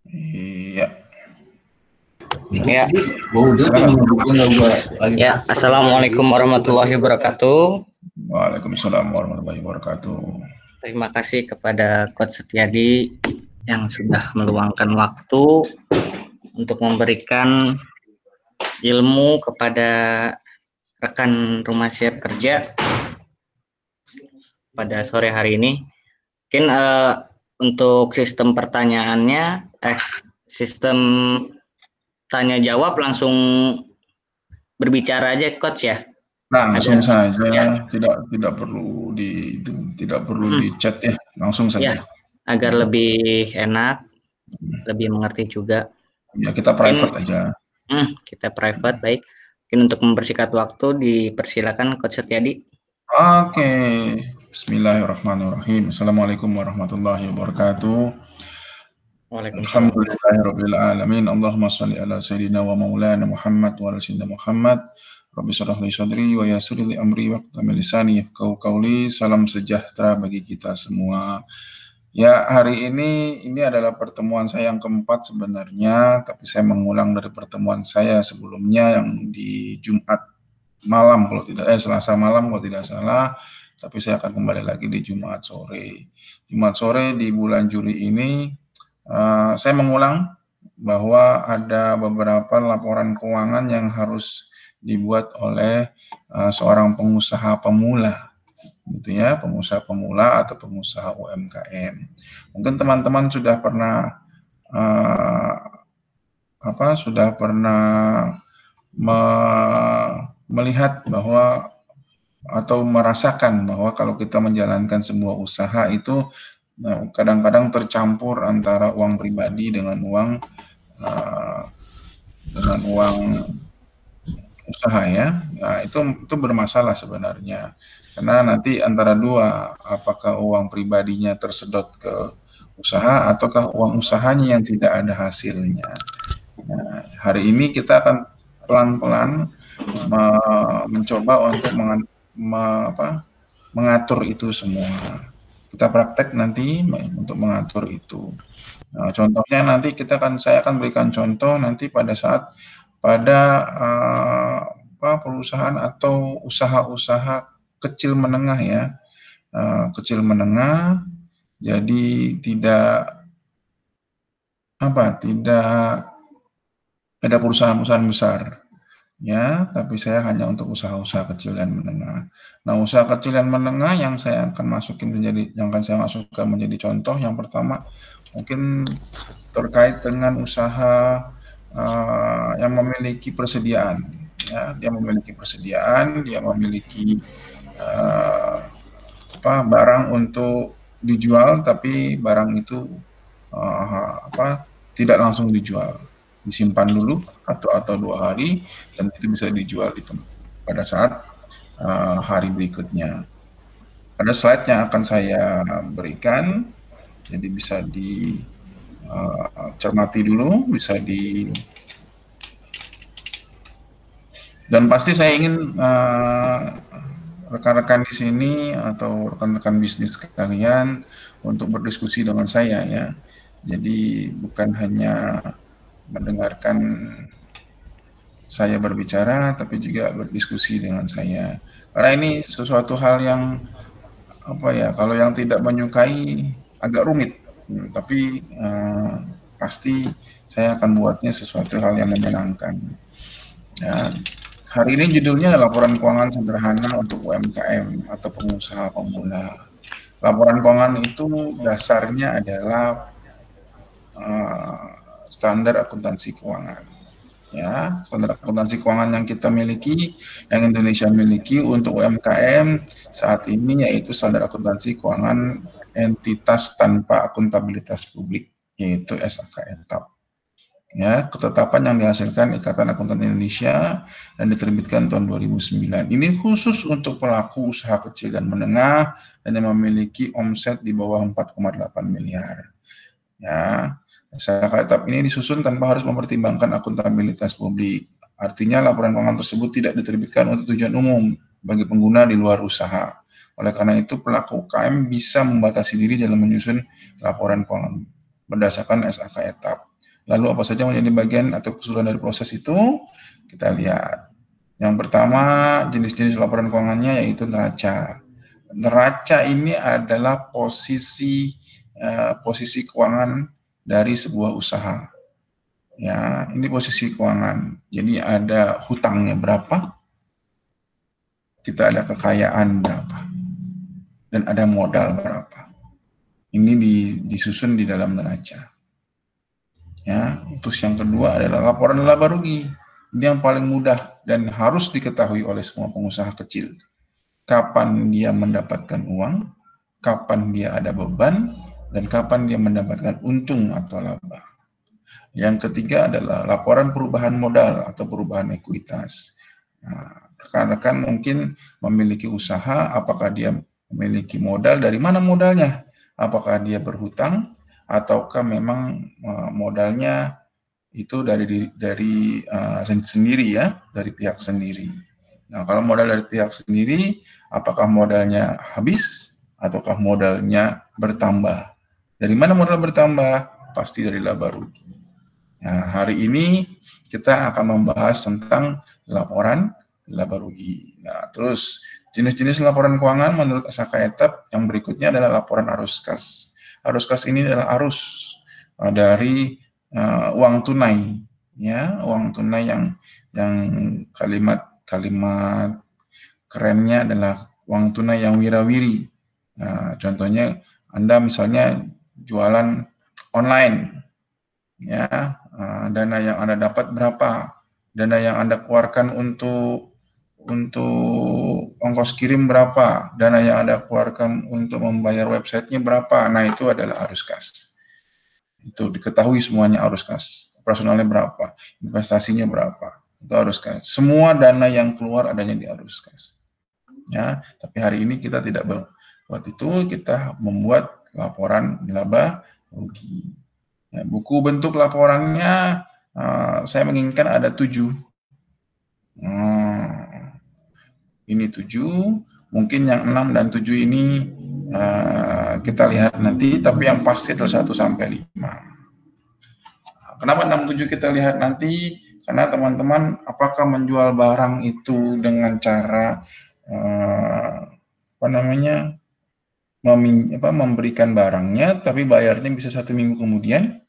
Iya, Ya, ya. Assalamualaikum warahmatullahi wabarakatuh. Waalaikumsalam warahmatullahi wabarakatuh. Terima kasih kepada Coach Setiadi yang sudah meluangkan waktu untuk memberikan ilmu kepada rekan rumah siap kerja pada sore hari ini. Mungkin untuk sistem pertanyaannya, sistem tanya jawab langsung berbicara aja Coach ya. Langsung Ada saja, ya, tidak perlu tidak perlu di chat ya, langsung ya, saja. agar lebih enak, lebih mengerti juga. Ya kita Mungkin private aja. kita private, baik. Mungkin untuk mempersingkat waktu, dipersilakan Coach Setiadi. Oke, Bismillahirrahmanirrahim. Assalamualaikum warahmatullahi wabarakatuh. Waalaikumsalam. Alhamdulillahirabbil alamin. Allahumma shalli ala sayyidina wa maulana Muhammad wa ala sayyidina Muhammad. Rabbi shrah li sadri wa yassir li amri wahlul lisani yafqahu qawli. Salam sejahtera bagi kita semua. Ya, hari ini adalah pertemuan saya yang keempat sebenarnya, tapi saya mengulang dari pertemuan saya sebelumnya yang di Jumat malam Selasa malam kalau tidak salah, tapi saya akan kembali lagi di Jumat sore. Jumat sore di bulan Juli ini saya mengulang bahwa ada beberapa laporan keuangan yang harus dibuat oleh seorang pengusaha pemula, gitu ya, pengusaha pemula atau pengusaha UMKM. Mungkin teman-teman sudah pernah melihat bahwa atau merasakan bahwa kalau kita menjalankan sebuah usaha itu kadang-kadang tercampur antara uang pribadi dengan uang usaha ya. Nah, itu bermasalah sebenarnya. Karena nanti antara dua, apakah uang pribadinya tersedot ke usaha ataukah uang usahanya yang tidak ada hasilnya. Nah, hari ini kita akan pelan-pelan mencoba untuk mengatur itu semua. Kita praktek nanti untuk mengatur itu. Nah, contohnya nanti saya akan berikan contoh nanti pada saat perusahaan atau usaha-usaha kecil menengah ya, kecil menengah. Jadi tidak ada perusahaan-perusahaan besar ya, tapi saya hanya untuk usaha-usaha kecil dan menengah. Nah, usaha kecil dan menengah yang akan saya masukkan menjadi contoh yang pertama mungkin terkait dengan usaha yang memiliki persediaan ya, dia memiliki barang untuk dijual, tapi barang itu tidak langsung dijual, disimpan dulu atau 2 hari dan itu bisa dijual pada saat hari berikutnya. Ada slide yang akan saya berikan, jadi bisa dicermati dulu, dan pasti saya ingin rekan-rekan di sini atau rekan-rekan bisnis kalian untuk berdiskusi dengan saya ya. Jadi bukan hanya mendengarkan saya berbicara, tapi juga berdiskusi dengan saya. Karena ini sesuatu hal yang kalau yang tidak menyukai agak rumit, tapi pasti saya akan buatnya sesuatu hal yang menyenangkan. Ya, hari ini judulnya laporan keuangan sederhana untuk UMKM atau pengusaha pemula. Laporan keuangan itu dasarnya adalah standar akuntansi keuangan. Ya, standar akuntansi keuangan yang kita miliki, yang Indonesia miliki untuk UMKM saat ini yaitu standar akuntansi keuangan entitas tanpa akuntabilitas publik, yaitu SAKETAP. Ya, ketetapan yang dihasilkan Ikatan Akuntan Indonesia dan diterbitkan tahun 2009. Ini khusus untuk pelaku usaha kecil dan menengah dan yang memiliki omset di bawah 4,8 miliar. Ya, SAKETAP ini disusun tanpa harus mempertimbangkan akuntabilitas publik. Artinya laporan keuangan tersebut tidak diterbitkan untuk tujuan umum bagi pengguna di luar usaha. Oleh karena itu, pelaku UKM bisa membatasi diri dalam menyusun laporan keuangan berdasarkan SAKETAP. Lalu apa saja menjadi bagian atau keseluruhan dari proses itu? Kita lihat. Yang pertama, jenis-jenis laporan keuangannya yaitu neraca. Neraca ini adalah posisi keuangan dari sebuah usaha. Ya, ini posisi keuangan. Jadi ada hutangnya berapa, kita ada kekayaan berapa, dan ada modal berapa. Ini disusun di dalam neraca. Ya, terus yang kedua adalah laporan laba rugi. Ini yang paling mudah dan harus diketahui oleh semua pengusaha kecil. Kapan dia mendapatkan uang, kapan dia ada beban, dan kapan dia mendapatkan untung atau laba. Yang ketiga adalah laporan perubahan modal atau perubahan ekuitas. Nah, rekan-rekan mungkin memiliki usaha, apakah dia memiliki modal, dari mana modalnya? Apakah dia berhutang, ataukah memang modalnya itu dari sendiri ya, dari pihak sendiri. Nah, kalau modal dari pihak sendiri, apakah modalnya habis ataukah modalnya bertambah? Dari mana modal bertambah? Pasti dari laba rugi. Nah, hari ini kita akan membahas tentang laporan laba rugi. Nah, terus jenis-jenis laporan keuangan menurut SKETEP yang berikutnya adalah laporan arus kas. Arus kas ini adalah arus dari uang tunai, ya, uang tunai yang kalimat kerennya adalah uang tunai yang wirawiri. Nah, contohnya Anda misalnya jualan online, ya, dana yang Anda dapat berapa, dana yang Anda keluarkan untuk ongkos kirim berapa, dana yang Anda keluarkan untuk membayar websitenya berapa. Nah, itu adalah arus kas. Itu diketahui semuanya arus kas. Operasionalnya berapa, investasinya berapa, itu arus kas. Semua dana yang keluar adanya di arus kas. Ya, tapi hari ini kita tidak buat itu, kita membuat laporan laba rugi. Ya, buku bentuk laporannya saya menginginkan ada 7. Ini 7, mungkin yang 6 dan 7 ini kita lihat nanti, tapi yang pasti adalah 1 sampai 5. Kenapa 6, 7 kita lihat nanti? Karena teman-teman, apakah menjual barang itu dengan cara memberikan barangnya, tapi bayarnya bisa 1 minggu kemudian?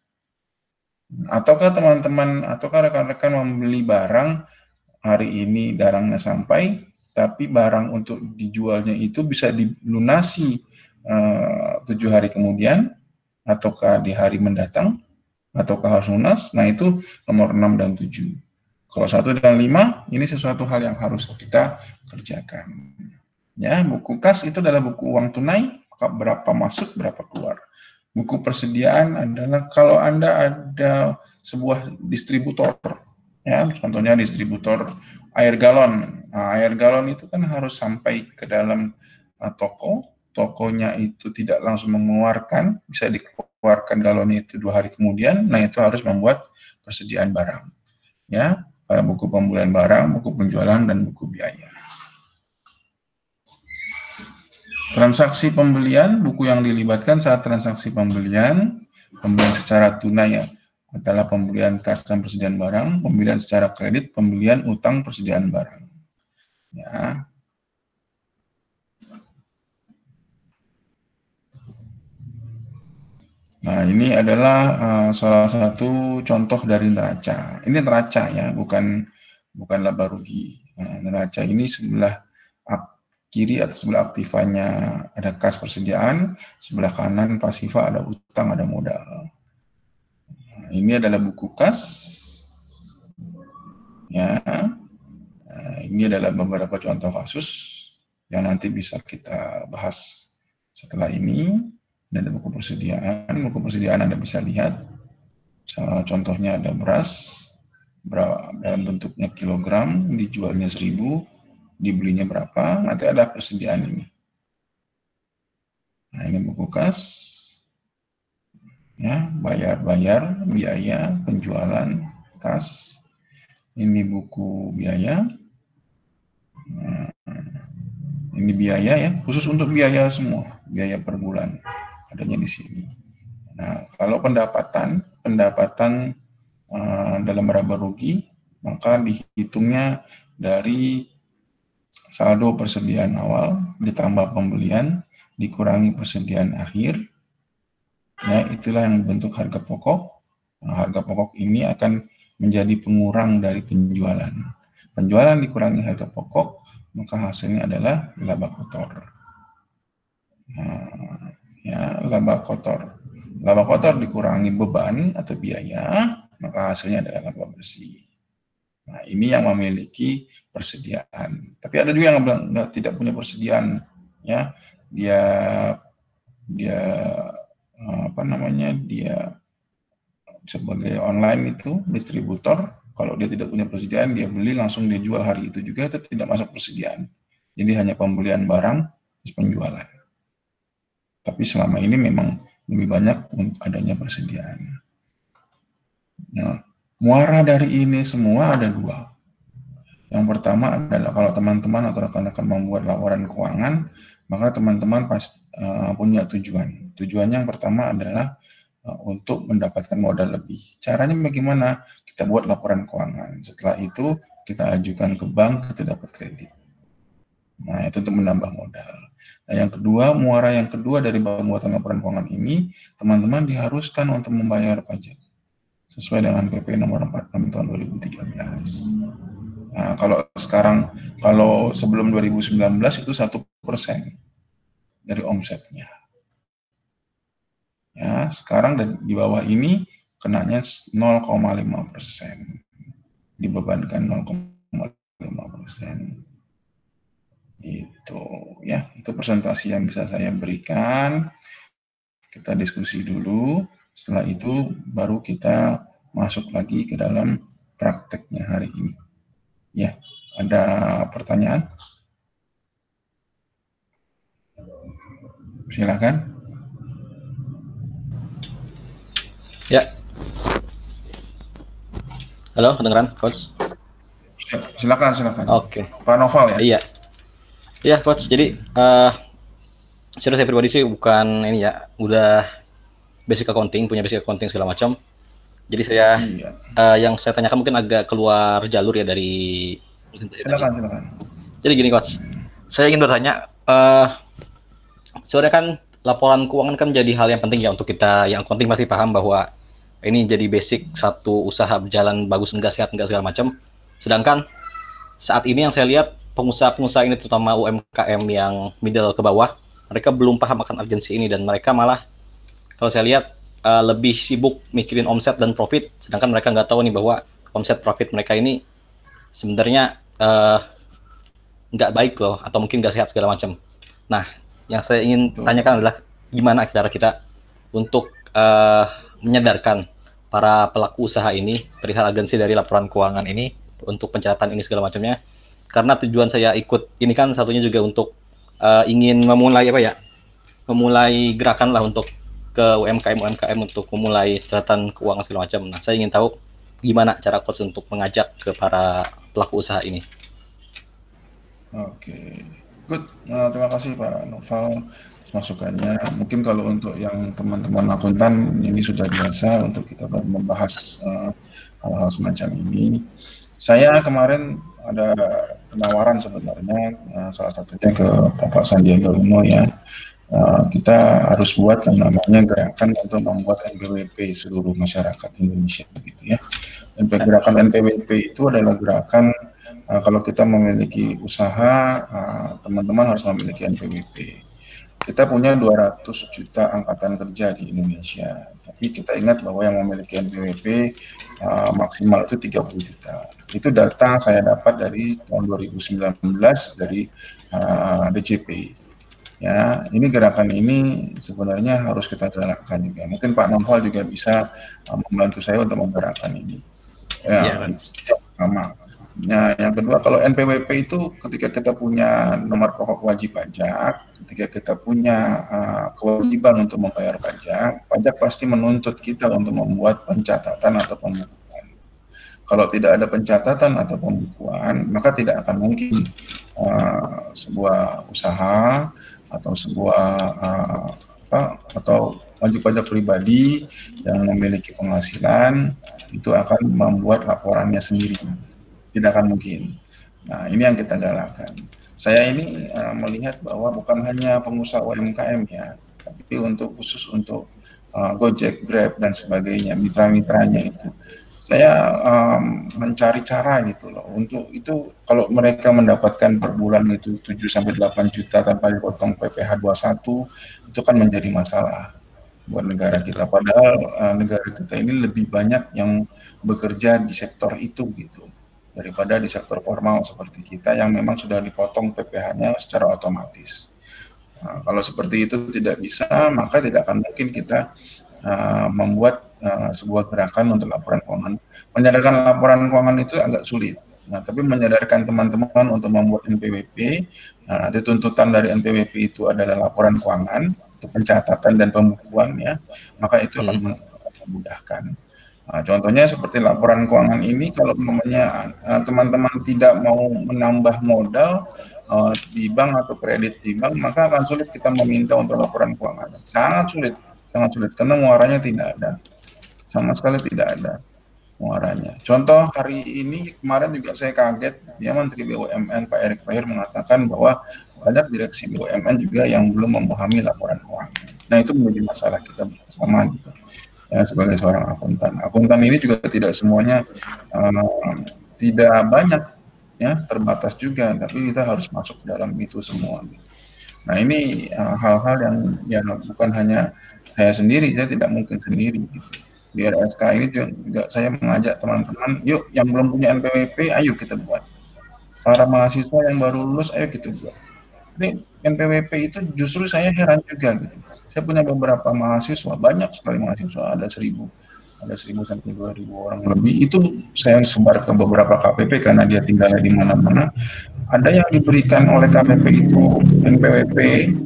Ataukah teman-teman, ataukah rekan-rekan membeli barang hari ini barangnya sampai, tapi barang untuk dijualnya itu bisa dilunasi 7 hari kemudian, ataukah di hari mendatang, ataukah harus lunas? Nah, itu nomor 6 dan 7. Kalau 1 dan 5, ini sesuatu hal yang harus kita kerjakan. Ya, buku kas itu adalah buku uang tunai, berapa masuk, berapa keluar. Buku persediaan adalah kalau Anda ada sebuah distributor, ya, contohnya distributor air galon. Nah, air galon itu kan harus sampai ke dalam toko. Tokonya itu tidak langsung mengeluarkan, bisa dikeluarkan galonnya itu 2 hari kemudian. Nah, itu harus membuat persediaan barang. Ya, buku pembelian barang, buku penjualan, dan buku biaya. Transaksi pembelian, buku yang dilibatkan saat transaksi pembelian secara tunai adalah pembelian kas dan persediaan barang, pembelian secara kredit, pembelian utang, persediaan barang. Ya. Nah, ini adalah salah satu contoh dari neraca. Ini neraca ya, bukan laba rugi. Nah, neraca ini sebelah kiri atau sebelah aktifanya ada kas persediaan, sebelah kanan pasifa ada utang, ada modal. Nah, ini adalah buku kas. Ya, ini adalah beberapa contoh kasus yang nanti bisa kita bahas setelah ini. Dan ada buku persediaan Anda bisa lihat. Contohnya ada beras, dalam bentuknya kilogram, dijualnya 1.000, dibelinya berapa, nanti ada persediaan ini. Nah, ini buku kas, ya, bayar biaya penjualan kas. Ini buku biaya. Nah, ini biaya ya, khusus untuk biaya semua, biaya per bulan adanya di sini. Nah, kalau pendapatan dalam laba rugi, maka dihitungnya dari saldo persediaan awal ditambah pembelian dikurangi persediaan akhir. Ya, itulah yang bentuk harga pokok. Nah, harga pokok ini akan menjadi pengurang dari penjualan. Penjualan dikurangi harga pokok, maka hasilnya adalah laba kotor. Nah, ya, laba kotor. Laba kotor dikurangi beban atau biaya, maka hasilnya adalah laba bersih. Nah, ini yang memiliki persediaan. Tapi ada juga yang tidak punya persediaan, ya. Dia sebagai online itu distributor. Kalau dia tidak punya persediaan, dia beli langsung dia jual hari itu juga, itu tidak masuk persediaan. Jadi hanya pembelian barang terus penjualan. Tapi selama ini memang lebih banyak adanya persediaan. Nah, muara dari ini semua ada dua. Yang pertama adalah kalau teman-teman atau rekan-rekan membuat laporan keuangan, maka teman-teman punya tujuan. Tujuannya yang pertama adalah untuk mendapatkan modal lebih. Caranya bagaimana? Kita buat laporan keuangan. Setelah itu kita ajukan ke bank, kita dapat kredit. Nah, itu untuk menambah modal. Nah, yang kedua, muara yang kedua dari pembuatan laporan keuangan ini, teman-teman diharuskan untuk membayar pajak sesuai dengan PP nomor 46 tahun 2013. Nah, kalau sebelum 2019 itu 1% dari omsetnya. Ya, sekarang di bawah ini kenanya 0,5%. Dibebankan 0,5%. Itu ya, itu presentasi yang bisa saya berikan. Kita diskusi dulu. Setelah itu baru kita masuk lagi ke dalam prakteknya hari ini. Ya, ada pertanyaan? Silakan. Ya. Halo, kedengeran, Coach? Silakan. Oke. Pak Noval ya? Iya. Iya, Coach. Jadi, secara saya pribadi sih bukan ini ya, udah punya basic accounting segala macam. Jadi saya, yang saya tanyakan mungkin agak keluar jalur ya dari... Silakan. Jadi gini, Coach. Saya ingin bertanya, sebenarnya kan laporan keuangan kan jadi hal yang penting ya untuk kita yang accounting pasti paham bahwa ini jadi basic satu usaha berjalan bagus enggak, sehat enggak, segala macam. Sedangkan saat ini yang saya lihat pengusaha-pengusaha ini terutama UMKM yang middle ke bawah, mereka belum paham akan urgensi ini dan mereka malah kalau saya lihat lebih sibuk mikirin omset dan profit, sedangkan mereka nggak tahu nih bahwa omset profit mereka ini sebenarnya nggak baik loh atau mungkin nggak sehat segala macam. Nah, yang saya ingin tanyakan adalah gimana cara kita untuk menyadarkan para pelaku usaha ini perihal agensi dari laporan keuangan ini untuk pencatatan ini segala macamnya. Karena tujuan saya ikut ini kan satunya juga untuk ingin memulai memulai gerakan lah untuk ke UMKM untuk memulai catatan keuangan segala macam. Nah, saya ingin tahu gimana cara Coach untuk mengajak ke para pelaku usaha ini. Oke, good. Terima kasih Pak Noval masukannya. Mungkin kalau untuk yang teman-teman akuntan ini sudah biasa untuk kita membahas hal-hal semacam ini. Saya kemarin ada penawaran sebenarnya, salah satunya ke Bapak Sandiaga Uno ya. Kita harus buat yang namanya gerakan untuk membuat NPWP seluruh masyarakat Indonesia begitu ya. Dan gerakan NPWP itu adalah gerakan kalau kita memiliki usaha, teman-teman harus memiliki NPWP. Kita punya 200 juta angkatan kerja di Indonesia, tapi kita ingat bahwa yang memiliki NPWP maksimal itu 30 juta. Itu data saya dapat dari tahun 2019 dari DCP. Ya, ini gerakan ini sebenarnya harus kita gerakkan juga. Mungkin Pak Noval juga bisa membantu saya untuk menggerakkan ini. Ya, itu pertama. Nah, yang kedua, kalau NPWP itu ketika kita punya nomor pokok wajib pajak, ketika kita punya kewajiban untuk membayar pajak, pajak pasti menuntut kita untuk membuat pencatatan atau pembukuan. Kalau tidak ada pencatatan atau pembukuan, maka tidak akan mungkin sebuah usaha atau sebuah atau wajib pajak pribadi yang memiliki penghasilan itu akan membuat laporannya sendiri, tidak akan mungkin. Nah, ini yang kita galakkan. Saya ini melihat bahwa bukan hanya pengusaha UMKM ya, tapi khusus untuk Gojek, Grab dan sebagainya, mitra-mitranya itu. Saya mencari cara gitu loh. Untuk itu kalau mereka mendapatkan per bulan itu 7 sampai 8 juta tanpa dipotong PPh 21, itu kan menjadi masalah buat negara kita. Padahal negara kita ini lebih banyak yang bekerja di sektor itu gitu, daripada di sektor formal seperti kita yang memang sudah dipotong PPh-nya secara otomatis. Nah, kalau seperti itu tidak bisa, maka tidak akan mungkin kita membuat sebuah gerakan untuk laporan keuangan. Menyadarkan laporan keuangan itu agak sulit. Nah, tapi menyadarkan teman-teman untuk membuat NPWP, nah, nanti tuntutan dari NPWP itu adalah laporan keuangan, untuk pencatatan dan pembukuan ya, maka itu akan memudahkan. Nah, contohnya seperti laporan keuangan ini, kalau namanya teman-teman tidak mau menambah modal di bank atau kredit di bank, maka akan sulit kita meminta untuk laporan keuangan. Sangat sulit karena muaranya tidak ada, sama sekali tidak ada muaranya. Contoh hari ini kemarin juga saya kaget, ya Menteri BUMN Pak Erick Thohir mengatakan bahwa banyak direksi BUMN juga yang belum memahami laporan keuangan. Nah, itu menjadi masalah kita bersama gitu. Ya, sebagai seorang akuntan. Akuntan ini juga tidak semuanya tidak banyak ya, terbatas juga, tapi kita harus masuk dalam itu semua. Nah, ini hal-hal yang ya bukan hanya saya sendiri, saya tidak mungkin sendiri gitu. Di RSK ini juga saya mengajak teman-teman, yuk yang belum punya NPWP, ayo kita buat. Para mahasiswa yang baru lulus, ayo kita buat. Tapi NPWP itu justru saya heran juga gitu. Saya punya beberapa mahasiswa, banyak sekali mahasiswa, ada 1.000 sampai 2.000 orang lebih. Itu saya sebar ke beberapa KPP karena dia tinggalnya di mana-mana. Ada yang diberikan oleh KPP itu NPWP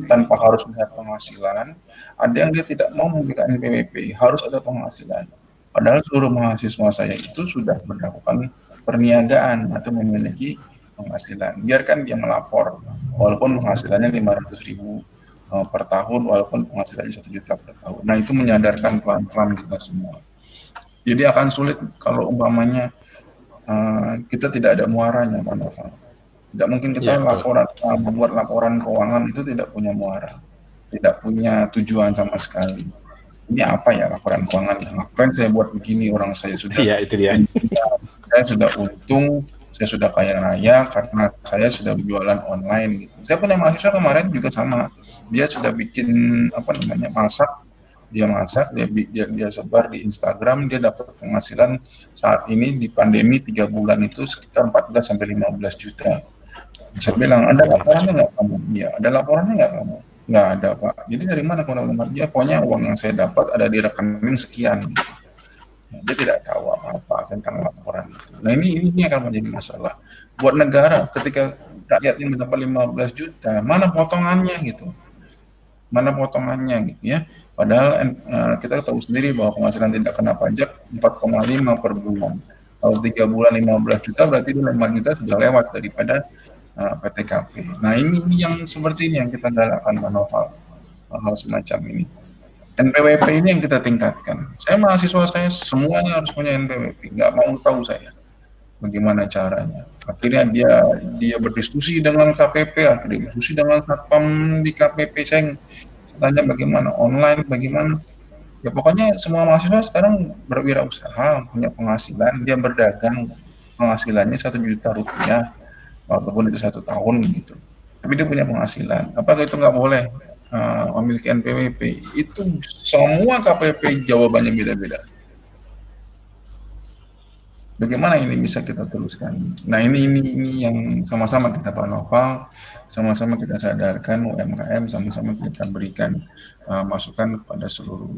tanpa harus melihat penghasilan. Ada yang dia tidak mau memberikan NPWP, harus ada penghasilan. Padahal seluruh mahasiswa saya itu sudah melakukan perniagaan atau memiliki penghasilan. Biarkan dia melapor, walaupun penghasilannya 500.000 per tahun, walaupun penghasilannya 1 juta per tahun. Nah, itu menyadarkan pelan-pelan kita semua. Jadi akan sulit kalau umpamanya kita tidak ada muaranya, Pak Noval. Tidak mungkin kita membuat laporan keuangan itu tidak punya muara, tidak punya tujuan sama sekali. Ini apa ya laporan keuangan? Ngapain saya buat begini? Orang saya sudah, itu dia. Saya sudah untung, saya sudah kaya raya karena saya sudah berjualan online gitu. Saya punya mahasiswa kemarin juga sama. Dia sudah bikin masak, dia sebar di Instagram, dia dapat penghasilan saat ini di pandemi 3 bulan itu sekitar 14 sampai 15 juta. Saya bilang, ada laporannya nggak kamu? Iya, ada laporannya nggak kamu? Nggak ada, Pak. Jadi dari mana kamu? Ya, pokoknya uang yang saya dapat ada di rekening sekian. Gitu. Dia tidak tahu apa-apa tentang laporan itu. Nah, ini akan menjadi masalah buat negara ketika rakyatnya mendapat 15 juta, mana potongannya gitu? Mana potongannya gitu ya? Padahal kita tahu sendiri bahwa penghasilan tidak kena pajak 4,5 per bulan. Kalau 3 bulan 15 juta berarti 5 juta sudah lewat daripada PTKP. Nah, ini yang seperti ini yang kita galakkan, Pak Noval, hal semacam ini. NPWP ini yang kita tingkatkan. Saya mahasiswa saya semuanya harus punya NPWP, nggak mau tahu saya bagaimana caranya. Akhirnya dia berdiskusi dengan KPP, akhirnya diskusi dengan satpam di KPP. Saya tanya bagaimana online, bagaimana. Ya pokoknya semua mahasiswa sekarang berwirausaha, punya penghasilan, dia berdagang, penghasilannya 1 juta rupiah, walaupun itu 1 tahun gitu. Tapi dia punya penghasilan. Apakah itu nggak boleh memiliki NPWP? Itu semua KPP jawabannya beda-beda. Bagaimana ini bisa kita teruskan? Nah, ini yang sama-sama kita Pak Noval, sama-sama kita sadarkan UMKM, sama-sama kita berikan masukan kepada seluruh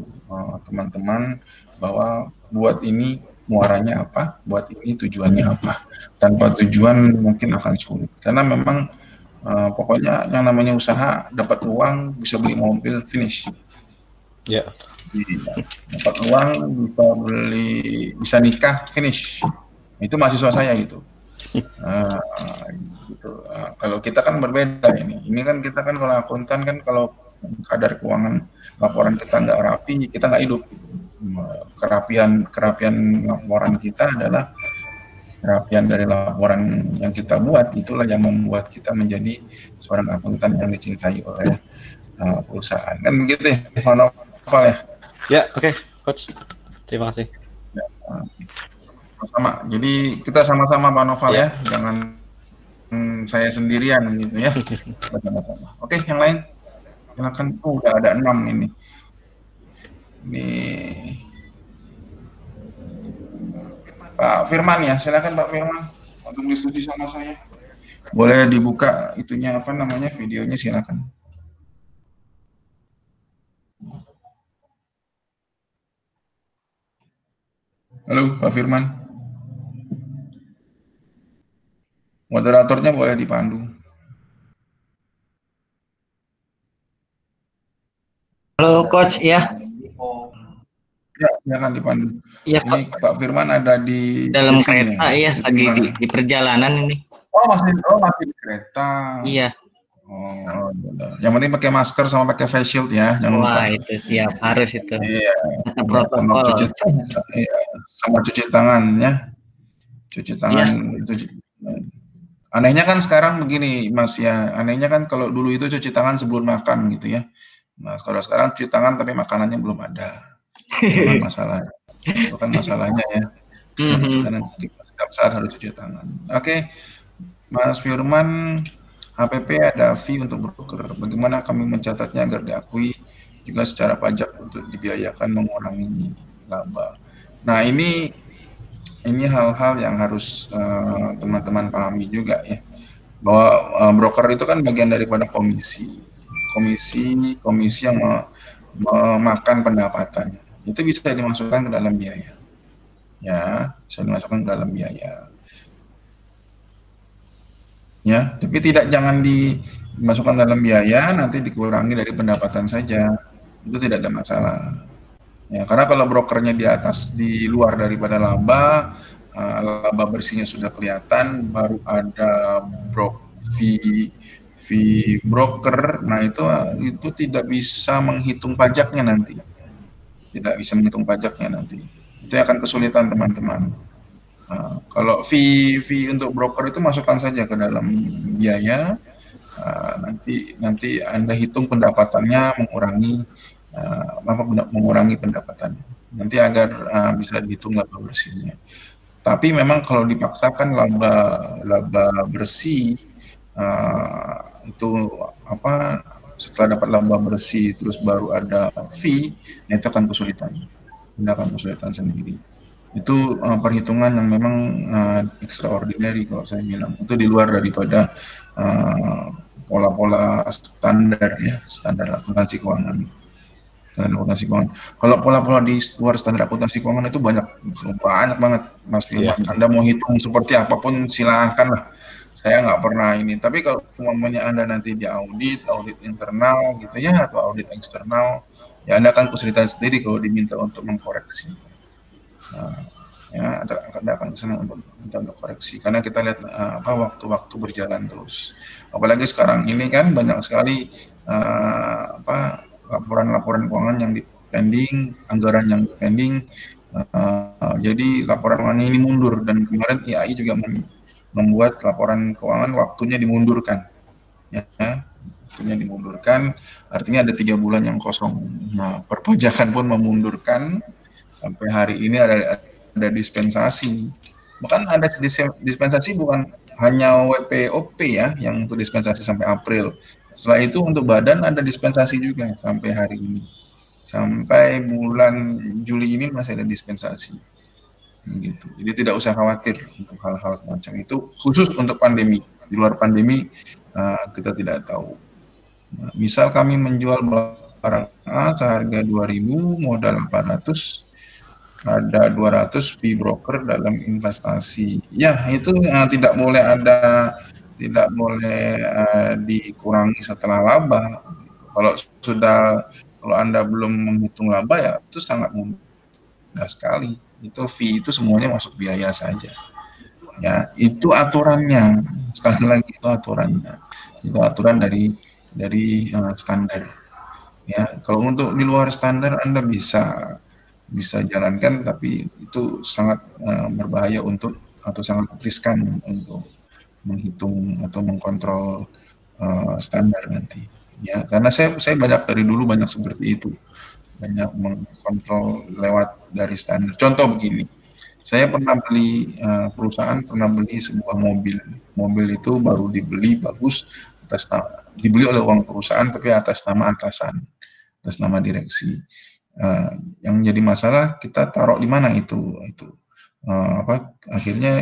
teman-teman bahwa buat ini muaranya apa, buat ini tujuannya apa. Tanpa tujuan mungkin akan sulit. Karena memang pokoknya yang namanya usaha, dapat uang, bisa beli mobil, finish. Ya. Dapat uang, bisa nikah, finish. Itu mahasiswa saya gitu. Gitu. Kalau kita kan berbeda ini kan kita kan kalau akuntan kan kalau kadar keuangan laporan kita nggak rapi, kita nggak hidup. Kerapian laporan kita adalah kerapian dari laporan yang kita buat, itulah yang membuat kita menjadi seorang akuntan yang dicintai oleh perusahaan. Kan begitu ya, Pak Noval ya? Ya, oke, Coach. Terima kasih. Ya, sama. Jadi kita sama-sama Pak Noval ya, jangan saya sendirian gitu ya. Bersama-sama. Oke, yang lain silakan. Udah ada 6 ini. Ini Pak Firman ya, silakan Pak Firman untuk diskusi sama saya. Boleh dibuka itunya apa namanya videonya, silakan. Halo Pak Firman. Moderatornya boleh dipandu. Halo Coach ya. Ya, silakan dipandu. Iya, ini Pak Firman ada di dalam meeting kereta ya, lagi di perjalanan ini. Oh masih di kereta. Iya. Oh, yang penting pakai masker sama pakai face shield ya, jangan lupa. Wah, itu siap, harus itu. Iya. Protokol. Sama cuci tangan ya. Cuci tangan. Iya. Anehnya kan sekarang begini Mas ya, anehnya kan kalau dulu itu cuci tangan sebelum makan gitu ya. Nah, kalau sekarang cuci tangan tapi makanannya belum ada. Itu kan masalahnya. Itu kan masalahnya ya. Setiap saat harus cuci tangan. Oke, Mas Firman, HPP ada fee untuk broker. Bagaimana kami mencatatnya agar diakui juga secara pajak untuk dibiayakan mengurangi laba. Nah ini hal-hal yang harus teman-teman pahami juga ya, bahwa broker itu kan bagian daripada komisi yang memakan pendapatan. Itu bisa dimasukkan ke dalam biaya. Ya, bisa dimasukkan ke dalam biaya. Ya, tapi jangan dimasukkan dalam biaya, nanti dikurangi dari pendapatan saja. Itu tidak ada masalah. Ya, karena kalau brokernya di luar daripada laba bersihnya sudah kelihatan, baru ada fee broker, nah itu tidak bisa menghitung pajaknya nanti. Tidak bisa menghitung pajaknya nanti. Itu akan kesulitan teman-teman. Nah, kalau fee untuk broker itu masukkan saja ke dalam biaya, nanti Anda hitung pendapatannya mengurangi pendapatan. Nanti agar bisa dihitung laba bersihnya. Tapi memang kalau dipaksakan laba bersih itu setelah dapat laba bersih terus baru ada fee, itu akan kesulitan. Anda akan kesulitan sendiri. Itu perhitungan yang memang extraordinary kalau saya bilang. Itu di luar daripada pola-pola standar ya, standar akuntansi keuangan. Kalau pola-pola di luar standar akuntansi keuangan itu banyak banget Mas Firman. Yeah. Anda mau hitung seperti apapun silahkan lah. Saya nggak pernah ini. Tapi kalau umumnya Anda nanti di audit internal gitu ya, atau audit eksternal, ya Anda akan kesulitan sendiri kalau diminta untuk mengkoreksi. Ya, Anda akan kesana untuk minta koreksi. Karena kita lihat waktu-waktu berjalan terus. Apalagi sekarang ini kan banyak sekali laporan-laporan keuangan yang pending, anggaran yang pending, jadi laporan keuangan ini mundur, dan kemarin IAI juga membuat laporan keuangan waktunya dimundurkan, ya, waktunya dimundurkan, artinya ada 3 bulan yang kosong. Nah, perpajakan pun memundurkan sampai hari ini ada dispensasi, bahkan ada dispensasi bukan hanya WPOP ya, yang untuk dispensasi sampai April. Setelah itu untuk badan ada dispensasi juga sampai hari ini. Sampai bulan Juli ini masih ada dispensasi. Gitu. Jadi tidak usah khawatir untuk hal-hal semacam itu, khusus untuk pandemi. Di luar pandemi kita tidak tahu. Nah, misal kami menjual barang A seharga 2.000, modal 400, ada 200 fee broker dalam investasi. Ya, itu tidak boleh dikurangi setelah laba. Kalau Anda belum menghitung laba, ya itu sangat mudah sekali. Itu fee itu semuanya masuk biaya saja. Ya, itu aturannya. Sekali lagi itu aturannya. Itu aturan dari standar. Ya, kalau untuk di luar standar Anda bisa jalankan, tapi itu sangat berbahaya atau sangat riskan untuk menghitung atau mengkontrol standar nanti. Ya, karena saya dari dulu banyak seperti itu, banyak mengkontrol lewat dari standar. Contoh begini, saya pernah beli perusahaan pernah beli sebuah mobil. Mobil itu baru dibeli bagus dibeli oleh uang perusahaan tapi atas nama atasan, atas nama direksi. Yang jadi masalah kita taruh di mana itu akhirnya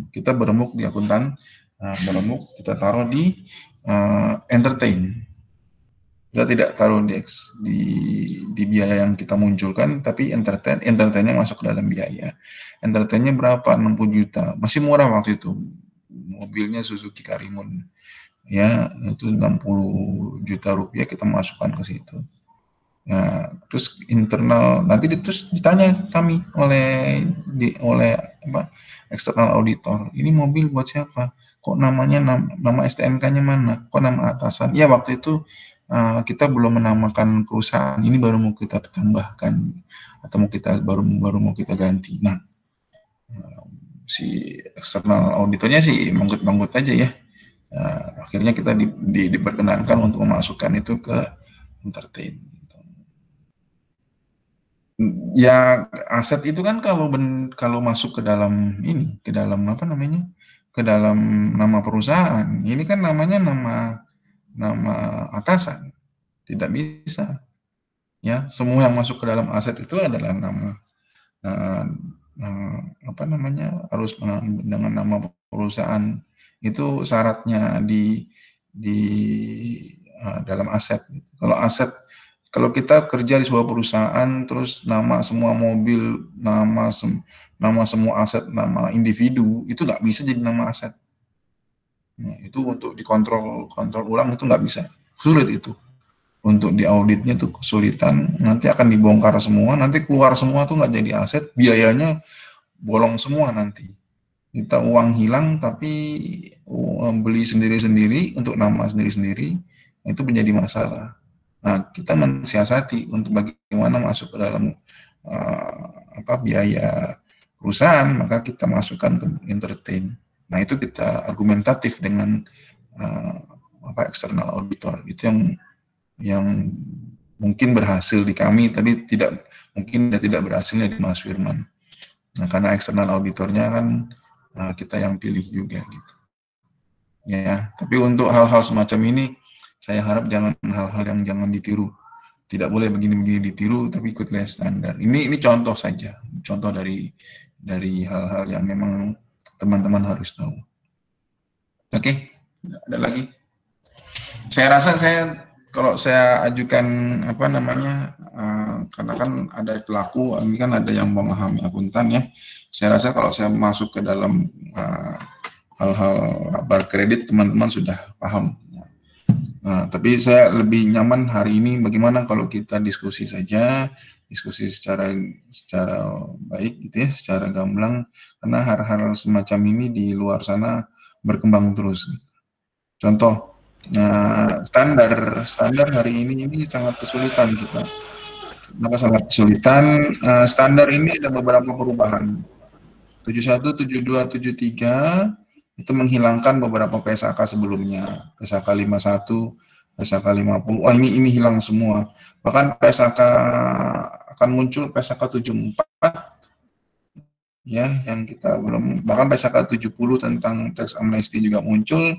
kita berembuk di akuntan, kita taruh di entertain. Kita tidak taruh di biaya yang kita munculkan, tapi entertainnya masuk ke dalam biaya. Entertainnya berapa? 60 juta. Masih murah waktu itu. Mobilnya Suzuki Karimun. Ya, itu 60 juta rupiah kita masukkan ke situ. Nah, terus internal nanti terus ditanya kami oleh eksternal auditor, ini mobil buat siapa? Kok namanya nama STNK-nya mana? Kok nama atasan? Ya waktu itu kita belum menamakan perusahaan, ini baru mau kita tambahkan atau baru mau kita ganti. Nah, si eksternal auditornya sih manggut-manggut aja ya. Akhirnya kita diperkenankan untuk memasukkan itu ke entertain. Ya aset itu kan kalau masuk ke dalam ke dalam nama perusahaan, ini kan namanya nama atasan, tidak bisa. Ya, semua yang masuk ke dalam aset itu adalah nama harus dengan nama perusahaan. Itu syaratnya di dalam aset. Kalau kita kerja di sebuah perusahaan, terus nama semua mobil, nama semua aset, nama individu, itu nggak bisa jadi nama aset. Nah, itu untuk kontrol ulang itu nggak bisa, sulit itu. Untuk diauditnya itu kesulitan, nanti akan dibongkar semua, nanti keluar semua tuh nggak jadi aset, biayanya bolong semua nanti. Kita uang hilang, tapi beli sendiri-sendiri untuk nama sendiri-sendiri, itu menjadi masalah. Nah, kita mensiasati untuk bagaimana masuk ke dalam biaya perusahaan, maka kita masukkan ke entertain. Nah, itu kita argumentatif dengan eksternal auditor. Itu yang mungkin berhasil di kami, tapi tidak berhasilnya di Mas Firman. Nah, karena eksternal auditornya kan kita yang pilih juga gitu. Ya, tapi untuk hal-hal semacam ini saya harap hal-hal yang jangan ditiru. Tidak boleh begini-begini ditiru, tapi ikutlah standar. Ini contoh saja, contoh dari hal-hal yang memang teman-teman harus tahu. Oke, ada lagi. Saya rasa kalau saya ajukan karena kan ada pelaku, ini kan ada yang memahami akuntan ya. Saya rasa kalau saya masuk ke dalam hal-hal kabar kredit, teman-teman sudah paham. Nah, tapi saya lebih nyaman hari ini bagaimana kalau kita diskusi saja, diskusi secara baik gitu ya, secara gamblang, karena hal-hal semacam ini di luar sana berkembang terus. Contoh, standar hari ini sangat kesulitan kita. Kenapa sangat kesulitan? Standar ini ada beberapa perubahan. 71, 72, 73 itu menghilangkan beberapa PSAK sebelumnya, PSAK 51, PSAK 50. Wah, ini hilang semua. Bahkan PSAK akan muncul PSAK 74 ya, yang kita belum, bahkan PSAK 70 tentang tax amnesty juga muncul.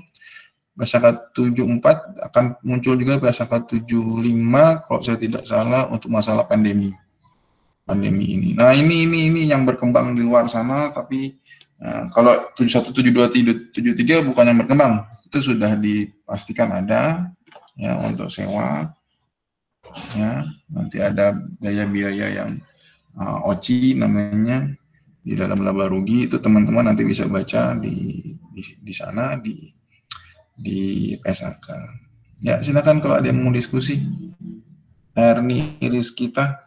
PSAK 74 akan muncul juga, PSAK 75 kalau saya tidak salah untuk masalah pandemi ini. Nah, ini yang berkembang di luar sana, tapi kalau 71, 72, 73 bukan yang berkembang, itu sudah dipastikan ada ya untuk sewa ya, nanti ada biaya-biaya yang OCI namanya di dalam laba rugi, itu teman-teman nanti bisa baca di sana di PSAK. Ya, silakan kalau ada yang mau diskusi. Erni Rizkita,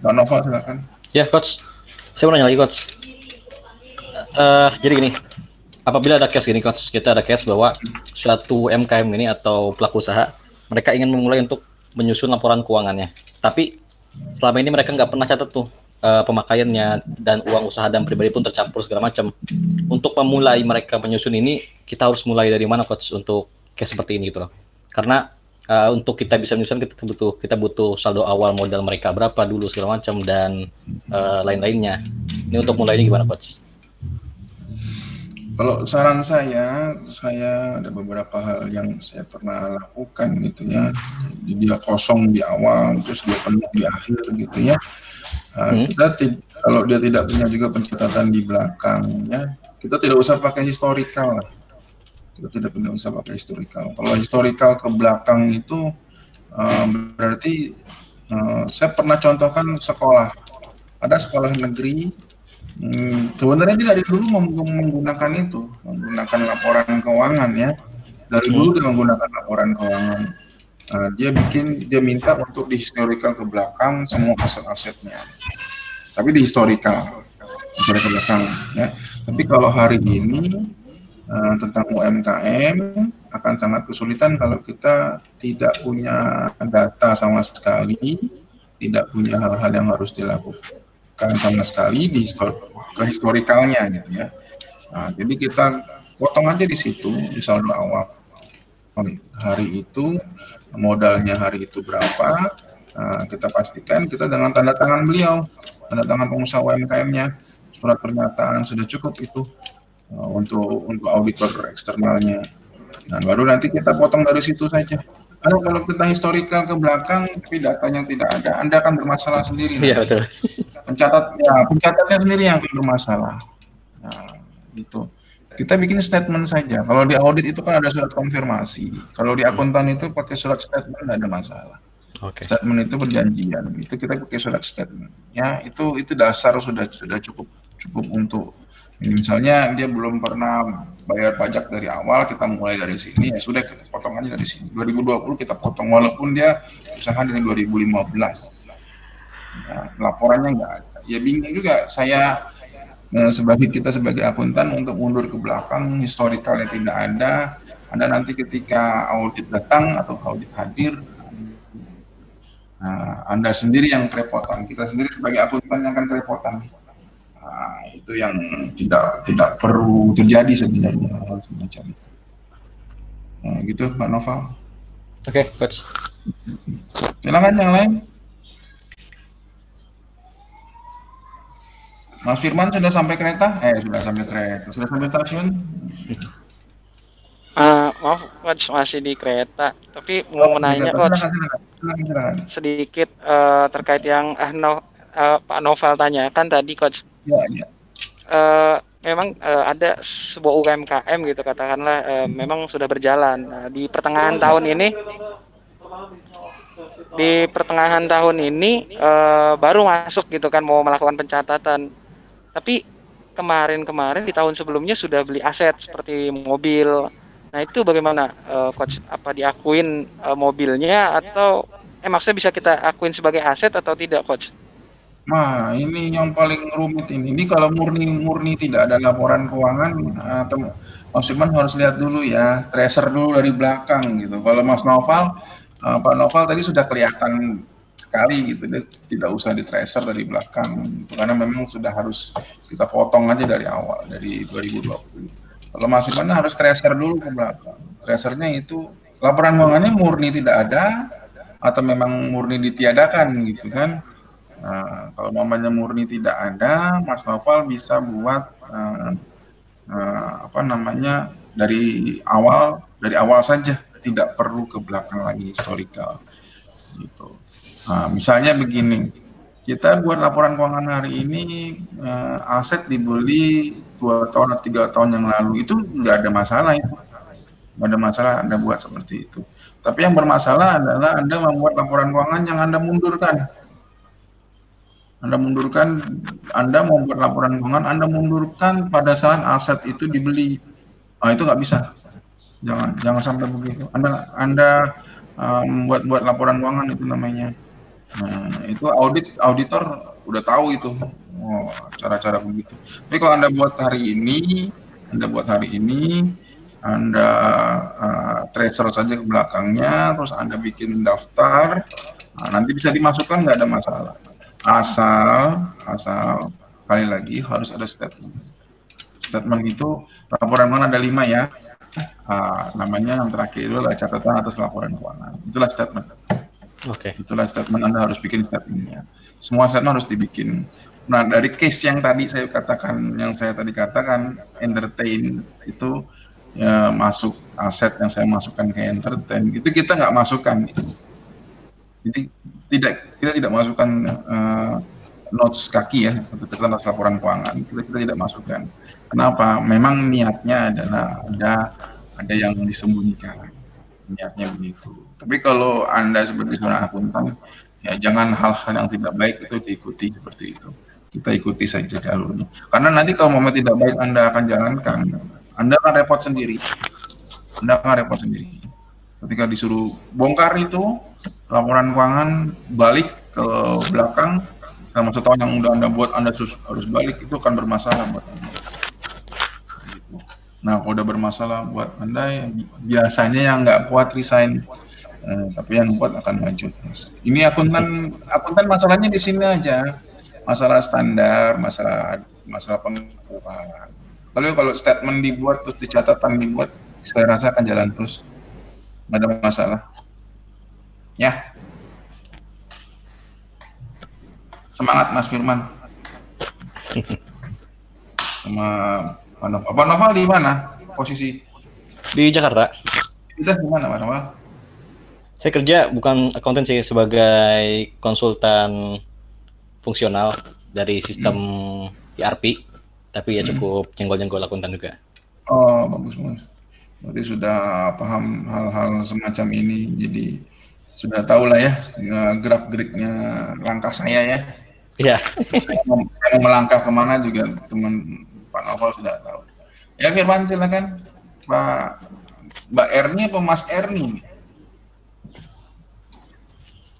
Pak Nova, silakan. Ya, Coach. Saya mau nanya lagi, Coach. Jadi gini, apabila ada case gini, Coach, kita ada case bahwa suatu UMKM ini atau pelaku usaha mereka ingin memulai untuk menyusun laporan keuangannya. Tapi selama ini mereka nggak pernah catat tuh pemakaiannya, dan uang usaha dan pribadi pun tercampur segala macam. Untuk memulai mereka menyusun ini, kita harus mulai dari mana, Coach, untuk kayak seperti ini gitu loh. Karena untuk kita bisa menyusun, kita butuh saldo awal modal mereka berapa dulu segala macam, dan lain-lainnya. Ini untuk mulainya gimana, Coach? Kalau saran saya ada beberapa hal yang saya pernah lakukan gitu ya. Dia kosong di awal, terus dia penuh di akhir gitu ya. Kalau dia tidak punya juga pencatatan di belakangnya, kita tidak usah pakai historical lah. Kita tidak usah pakai historical. Kalau historical ke belakang itu berarti saya pernah contohkan sekolah. Ada sekolah negeri, sebenarnya dia dari dulu menggunakan laporan keuangan ya. Dari dulu dia menggunakan laporan keuangan. Dia minta untuk di historical ke belakang semua aset-asetnya. Tapi di historical ke belakang ya. Tapi kalau hari ini tentang UMKM akan sangat kesulitan kalau kita tidak punya data sama sekali, tidak punya hal-hal yang harus dilakukan sama sekali ke historikalnya gitu ya. Nah, jadi kita potong aja di situ, di saldo awal hari itu, modalnya hari itu berapa, kita pastikan kita dengan tanda tangan beliau, tanda tangan pengusaha UMKM-nya, surat pernyataan sudah cukup itu untuk auditor eksternalnya. Nah, baru nanti kita potong dari situ saja. Kalau kita historical ke belakang tapi datanya tidak ada, Anda akan bermasalah sendiri. Iya, betul. Pencatatnya sendiri yang akan bermasalah. Nah, itu. Kita bikin statement saja. Kalau di audit itu kan ada surat konfirmasi. Kalau di akuntan itu pakai surat statement, tidak ada masalah. Okay. Statement itu perjanjian. Itu kita pakai surat statement. Ya, itu dasar sudah cukup untuk ini. Misalnya dia belum pernah bayar pajak dari awal, kita mulai dari sini, ya sudah kita potong aja dari sini. 2020 kita potong walaupun dia usaha dari 2015. Nah, laporannya nggak ada. Ya bingung juga saya sebagai akuntan untuk mundur ke belakang, historikalnya tidak ada. Anda nanti ketika audit datang atau audit hadir, Anda sendiri yang kerepotan. Kita sendiri sebagai akuntan yang akan kerepotan. Nah, itu yang tidak perlu terjadi sebenarnya hal semacam itu. Nah, gitu Pak Noval. Oke, Coach. Silakan yang lain. Mas Firman sudah sampai kereta? Sudah sampai kereta. Sudah sampai stasiun? Maaf, Coach, masih di kereta. Tapi mau menanya, Coach, silakan. Sedikit terkait yang Pak Noval tanyakan tadi, Coach. Ya. Memang ada sebuah UMKM gitu katakanlah memang sudah berjalan di pertengahan tahun ini baru masuk gitu kan, mau melakukan pencatatan. Tapi kemarin di tahun sebelumnya sudah beli aset seperti mobil. Nah, itu bagaimana, Coach? Apa diakuin mobilnya atau maksudnya bisa kita akuin sebagai aset atau tidak, Coach? Nah, ini yang paling rumit ini. Ini kalau murni tidak ada laporan keuangan, Mas Firman harus lihat dulu ya, tracer dulu dari belakang gitu. Kalau Mas Noval, Pak Noval tadi sudah kelihatan sekali gitu, dia tidak usah di tracer dari belakang, gitu, karena memang sudah harus kita potong aja dari awal, dari 2020. Kalau Mas Firman harus tracer dulu ke belakang. Tracernya itu laporan keuangannya murni tidak ada atau memang murni ditiadakan gitu kan. Nah, kalau namanya murni tidak ada, Mas Noval bisa buat dari awal saja, tidak perlu ke belakang lagi historical gitu. Nah, misalnya begini, kita buat laporan keuangan hari ini, aset dibeli 2 tahun atau 3 tahun yang lalu, itu nggak ada masalah itu. Nggak ada masalah Anda buat seperti itu. Tapi yang bermasalah adalah Anda membuat laporan keuangan yang Anda mundurkan. Anda membuat laporan keuangan, Anda mundurkan pada saat aset itu dibeli. Itu nggak bisa. Jangan sampai begitu. Anda membuat laporan keuangan itu namanya. Nah, itu auditor udah tahu itu. cara-cara begitu. Tapi kalau Anda buat hari ini, Anda tracer saja ke belakangnya, terus Anda bikin daftar, nanti bisa dimasukkan, nggak ada masalah. Asal sekali lagi harus ada statement. Statement itu laporan keuangan ada 5 ya. Namanya yang terakhir itu adalah catatan atas laporan keuangan. Itulah statement. Oke. Itulah statement, Anda harus bikin statementnya. Semua statement harus dibikin. Nah, dari case yang tadi saya tadi katakan, entertain itu ya, masuk aset yang saya masukkan ke entertain, itu kita nggak masukkan. Jadi kita tidak masukkan notes kaki ya, untuk catatan atas laporan keuangan, kita tidak masukkan. Kenapa? Memang niatnya adalah ada yang disembunyikan, niatnya begitu. Tapi kalau Anda sebagai seorang akuntan, ya jangan hal-hal yang tidak baik itu diikuti seperti itu. Kita ikuti saja jalurnya. Karena nanti kalau momen tidak baik Anda akan jalankan, Anda akan repot sendiri. Ketika disuruh bongkar itu laporan keuangan, balik ke belakang, selama setahun yang udah Anda buat, Anda harus balik, itu akan bermasalah buat Anda. Nah, kalau udah bermasalah buat Anda, biasanya yang nggak kuat resign, tapi yang kuat akan maju. Ini akuntan masalahnya di sini aja, masalah standar, masalah pengukuran. Kalau statement dibuat terus catatan dibuat, saya rasa akan jalan terus, nggak ada masalah. Ya, semangat Mas Firman. Sama Pak Noval di mana posisi? Di Jakarta. Kita di mana Pak Noval? Saya kerja bukan akuntan sih, sebagai konsultan fungsional dari sistem ERP, tapi ya cukup jenggol-jenggol akuntan juga. Oh, bagus. Berarti sudah paham hal-hal semacam ini, jadi sudah tahu lah ya gerak-geriknya langkah saya ya. Iya. Saya mau melangkah kemana juga teman Pak Noval sudah tahu. Ya Firman, silakan. Mbak Erni apa Mas Erni?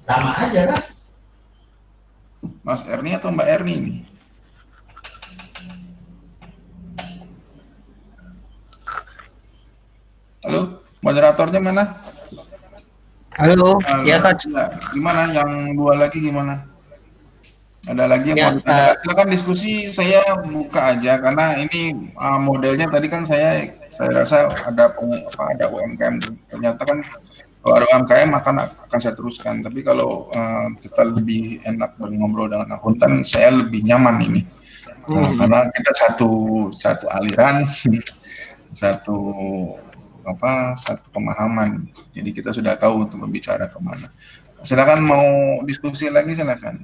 Sama aja kan? Mas Erni atau Mbak Erni ini? Halo, moderatornya mana? Halo, ya Coach. Gimana? Yang dua lagi gimana? Ada lagi yang Ya, mau ditanyakan? Silakan diskusi, saya buka aja karena ini modelnya tadi kan saya rasa ada UMKM. Ternyata kan kalau ada UMKM akan saya teruskan. Tapi kalau kita lebih enak ngobrol dengan akuntan, saya lebih nyaman ini. Karena kita satu aliran, satu pemahaman. Jadi kita sudah tahu untuk berbicara kemana. Silakan, mau diskusi lagi silakan.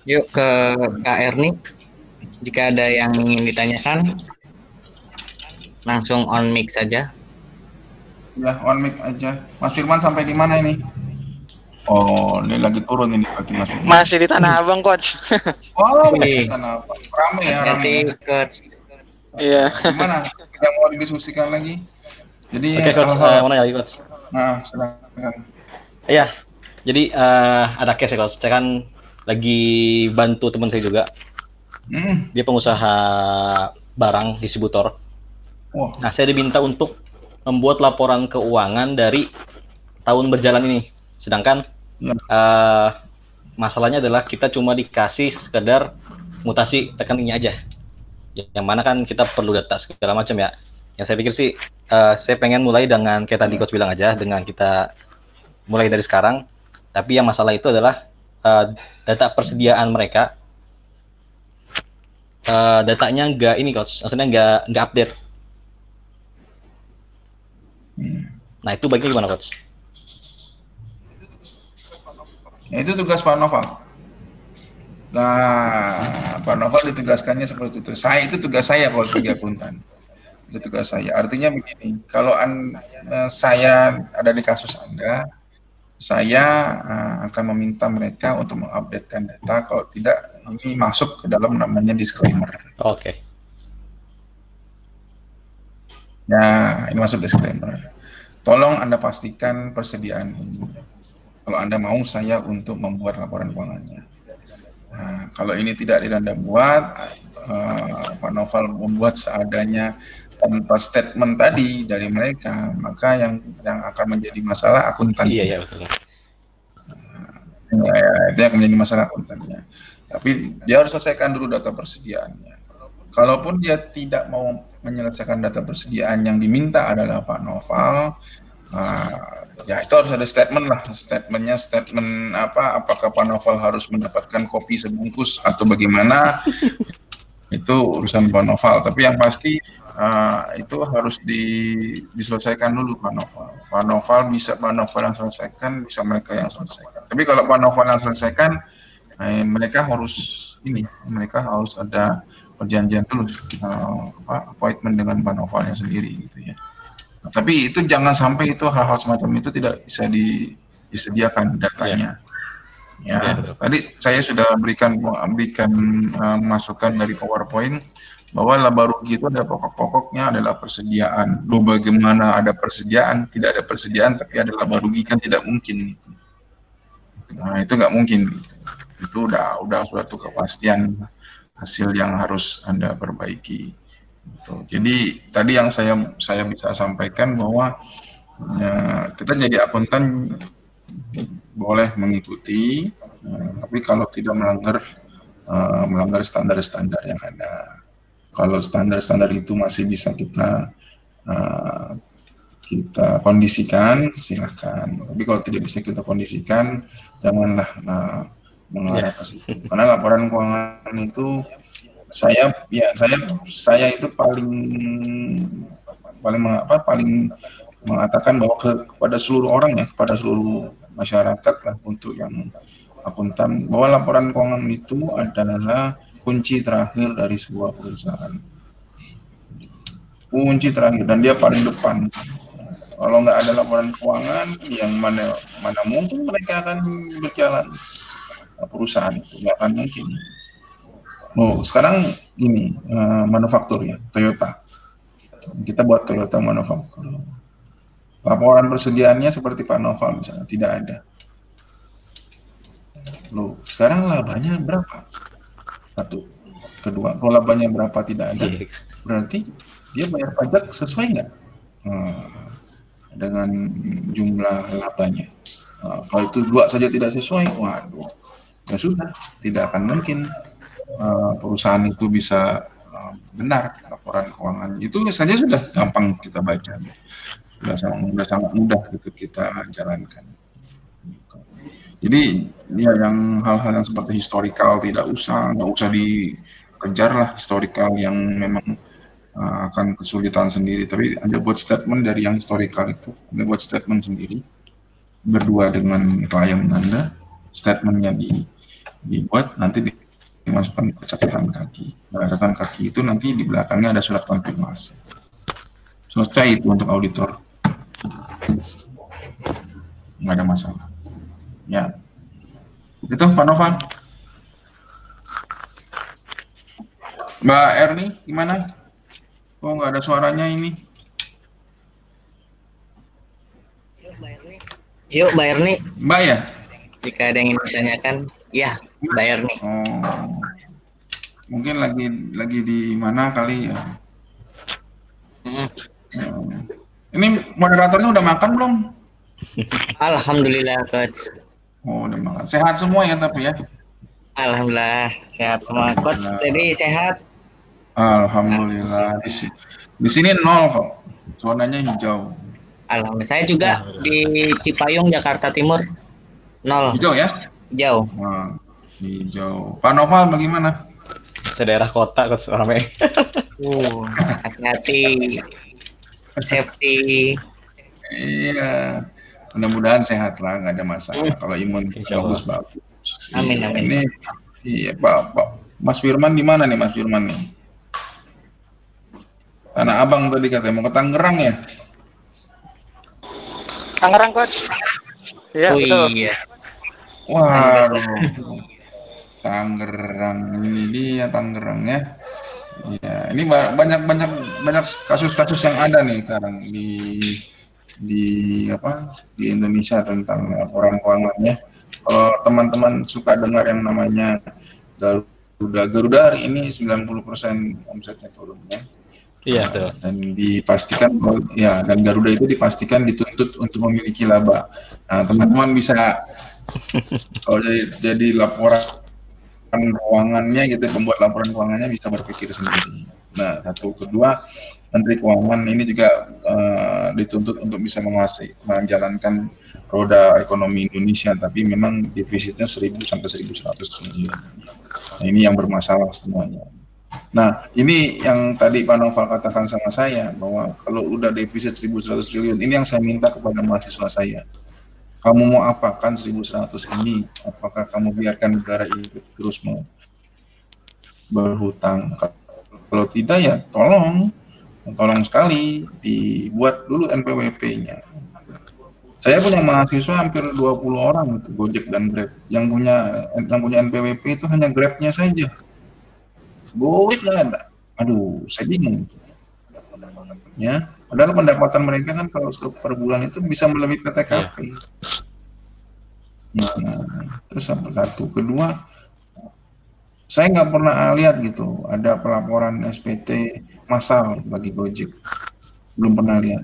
Yuk ke Kak Erni. Jika ada yang ingin ditanyakan, langsung on mic saja. Ya, on mic aja. Mas Firman sampai di mana ini? Oh, ini lagi turun ini berarti Mas Firman. Masih di Tanah Abang, Coach. Oh, Wih. kenapa? Rame ya, Nanti rame. Coach. Iya. Gimana? Yang mau didiskusikan lagi? Jadi Oke, Coach, mana lagi, Coach? Nah, silakan. Iya. Jadi ada case ya, Coach. Saya kan lagi bantu teman saya juga. Dia pengusaha barang distributor. Wah. Nah, saya diminta untuk membuat laporan keuangan dari tahun berjalan ini. Sedangkan masalahnya adalah kita cuma dikasih sekedar mutasi rekeningnya aja. Yang mana kan kita perlu data segala macam ya. Yang saya pikir sih, saya pengen mulai dengan kayak tadi Coach bilang aja, dengan kita mulai dari sekarang. Tapi yang masalah itu adalah data persediaan mereka, datanya nggak ini Coach, maksudnya nggak update. Nah itu baiknya gimana Coach? Ya, itu tugas Pak Noval. Nah, Pak Noval ditugaskannya seperti itu. Itu tugas saya kalau sebagai akuntan. Itu tugas saya. Artinya begini, kalau saya ada di kasus Anda, saya akan meminta mereka untuk mengupdatekan data. Kalau tidak, ini masuk ke dalam namanya disclaimer. Oke. Nah, ini masuk disclaimer. Tolong Anda pastikan persediaan ini. Kalau Anda mau saya untuk membuat laporan keuangannya. Nah, kalau ini tidak Anda buat, Pak Noval membuat seadanya tanpa statement tadi dari mereka, maka yang akan menjadi masalah akuntan. Iya, betul. Ya, itu yang akan menjadi masalah akuntannya. Tapi dia harus selesaikan dulu data persediaannya. Kalaupun dia tidak mau menyelesaikan data persediaan yang diminta adalah Pak Noval, ya itu harus ada statement lah. Statement apa? Apakah Pak Noval harus mendapatkan kopi sebungkus atau bagaimana? Itu urusan Pak Noval. Tapi yang pasti itu harus diselesaikan dulu Pak Noval. Pak Noval yang selesaikan, bisa mereka yang selesaikan. Tapi kalau Pak Noval yang selesaikan, mereka harus ada perjanjian dulu, appointment dengan Pak Novalnya sendiri gitu ya. Nah, tapi itu jangan sampai itu hal-hal semacam itu tidak bisa disediakan datanya. Ya, tadi saya sudah berikan masukan dari PowerPoint bahwa laba rugi itu ada pokok-pokoknya adalah persediaan. Loh, bagaimana ada persediaan, tidak ada persediaan tapi ada laba rugi, kan tidak mungkin gitu. Nah, itu nggak mungkin gitu. Itu udah suatu kepastian hasil yang harus Anda perbaiki. Gitu. Jadi tadi yang saya bisa sampaikan bahwa kita jadi akuntan boleh mengikuti, tapi kalau tidak melanggar standar-standar yang ada. Kalau standar-standar itu masih bisa kita kondisikan, silakan. Tapi kalau tidak bisa kita kondisikan, janganlah mengarah ke situ. Karena laporan keuangan itu saya itu paling mengatakan bahwa kepada seluruh orang ya, kepada seluruh masyarakat lah, untuk yang akuntan, bahwa laporan keuangan itu adalah kunci terakhir dari sebuah perusahaan. Kunci terakhir, dan dia paling depan. Kalau nggak ada laporan keuangan, yang mana mungkin mereka akan berjalan perusahaan itu, nggak akan mungkin. Oh, sekarang ini manufaktur ya, Toyota. Kita buat Toyota manufaktur. Laporan persediaannya seperti Pak Noval misalnya, tidak ada. Loh, sekarang labanya berapa? Satu. Kedua, kalau labanya berapa tidak ada, berarti dia bayar pajak sesuai nggak dengan jumlah labanya? Kalau itu dua saja tidak sesuai, waduh, ya sudah, tidak akan mungkin perusahaan itu bisa benar laporan keuangan. Itu saja sudah gampang kita baca, sudah sangat mudah gitu kita jalankan. Jadi ya yang hal-hal yang seperti historical nggak usah dikejar lah, historical yang memang akan kesulitan sendiri. Tapi Anda buat statement dari yang historical itu, Anda buat statement sendiri berdua dengan klien Anda, statementnya dibuat, nanti dimasukkan ke catatan kaki. Catatan kaki itu nanti di belakangnya ada surat konfirmasi. Selesai itu untuk auditor, nggak ada masalah. Ya, itu Pak Noval. Mbak Erni, gimana? Kok nggak ada suaranya ini? Yuk, Mbak Erni. Mbak ya? Jika ada yang ingin ditanyakan, ya, Mbak Erni. Oh, mungkin lagi di mana kali ya? Ini moderatornya udah makan belum? Alhamdulillah, Coach. Oh, udah makan. Sehat semua ya tapi ya? Alhamdulillah, sehat semua. Coach, tadi sehat? Alhamdulillah. Di sini 0 kok. Zonanya hijau. Alhamdulillah. Saya juga di Cipayung, Jakarta Timur. 0. Hijau ya? Hijau. Wah, hijau. Pak Noval bagaimana? Sedaerah kota, Coach, rame. Hati-hati. Safety. Iya. Mudah-mudahan sehat lah, nggak ada masalah. Kalau imun bagus. Amin. Ini, iya, Pak Mas Firman di mana nih, Mas Firman nih? Tanah Abang tadi katanya mau ke Tangerang ya? Tangerang, Coach. Iya, betul. Iya. Waduh. Tangerang, ini dia Tangerang ya. Ya, ini banyak kasus-kasus yang ada nih sekarang di Indonesia tentang laporan keuangannya. Kalau teman-teman suka dengar yang namanya Garuda hari ini 90% omsetnya turun ya. Iya, betul. Dan dipastikan dan Garuda itu dipastikan dituntut untuk memiliki laba. Nah, teman-teman bisa kalau jadi laporan keuangannya gitu, pembuat laporan keuangannya bisa berpikir sendiri. Nah, satu. Kedua, Menteri Keuangan ini juga dituntut untuk bisa menjalankan roda ekonomi Indonesia, tapi memang defisitnya 1.000 sampai 1.100 triliun. Nah, ini yang bermasalah semuanya. Nah, ini yang tadi Pak Noval katakan sama saya, bahwa kalau udah defisit 1.100 triliun, ini yang saya minta kepada mahasiswa saya. Kamu mau apakan 1.100 ini? Apakah kamu biarkan negara itu terus mau berhutang? Kalau tidak ya tolong sekali dibuat dulu NPWP-nya. Saya punya mahasiswa hampir 20 orang itu, Gojek dan Grab. Yang punya NPWP itu hanya Grab-nya saja. Gojek nggak ada. Aduh, saya bingung. Ya, padahal pendapatan mereka kan kalau per bulan itu bisa melebihi PTKP. Nah, terus satu. Kedua, saya nggak pernah lihat gitu ada pelaporan SPT massal bagi Gojek, belum pernah lihat.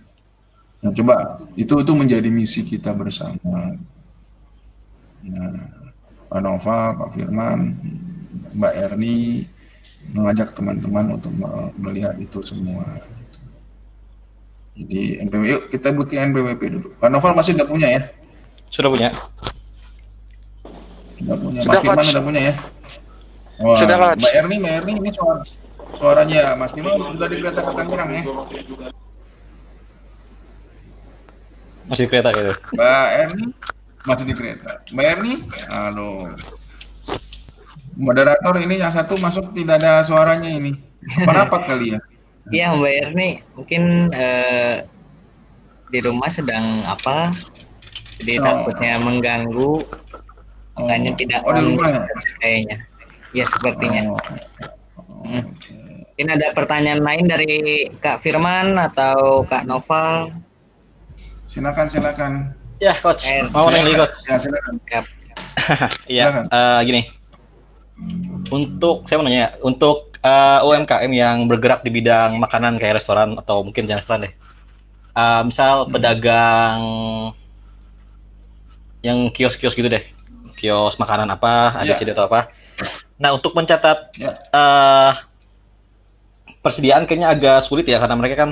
Nah, coba itu menjadi misi kita bersama. Nah, Pak Nova, Pak Firman, Mbak Erni mengajak teman-teman untuk melihat itu semua. Jadi NPWP, yuk kita bikin NPWP dulu. Pak Noval masih udah punya ya? Sudah punya. Sudah punya. Sudah, Mas Firman Coach. sudah punya ya? Wah, Sudah, Coach. Mbak Erni ini suaranya Mas Firman sudah dikatakan kurang ya? Masih kereta gitu. Mbak Erni masih di kereta. Mbak Erni, aduh. Moderator ini yang satu masuk tidak ada suaranya ini. Apa kali ya? Iya, Mbak Erni mungkin di rumah sedang apa? Jadi takutnya mengganggu, makanya tidak di rumah ya? kayaknya. Ya sepertinya. Mungkin ada pertanyaan lain dari Kak Firman atau Kak Noval? Silakan. Ya, Coach. Mau nanya lagi, Coach. Ya, silakan. Iya, gini. Saya mau nanya, untuk UMKM yang bergerak di bidang makanan kayak restoran atau mungkin jangan restoran deh. Misal pedagang yang kios-kios gitu deh. Kios makanan apa, ada CD atau apa. Nah, untuk mencatat persediaan kayaknya agak sulit ya, karena mereka kan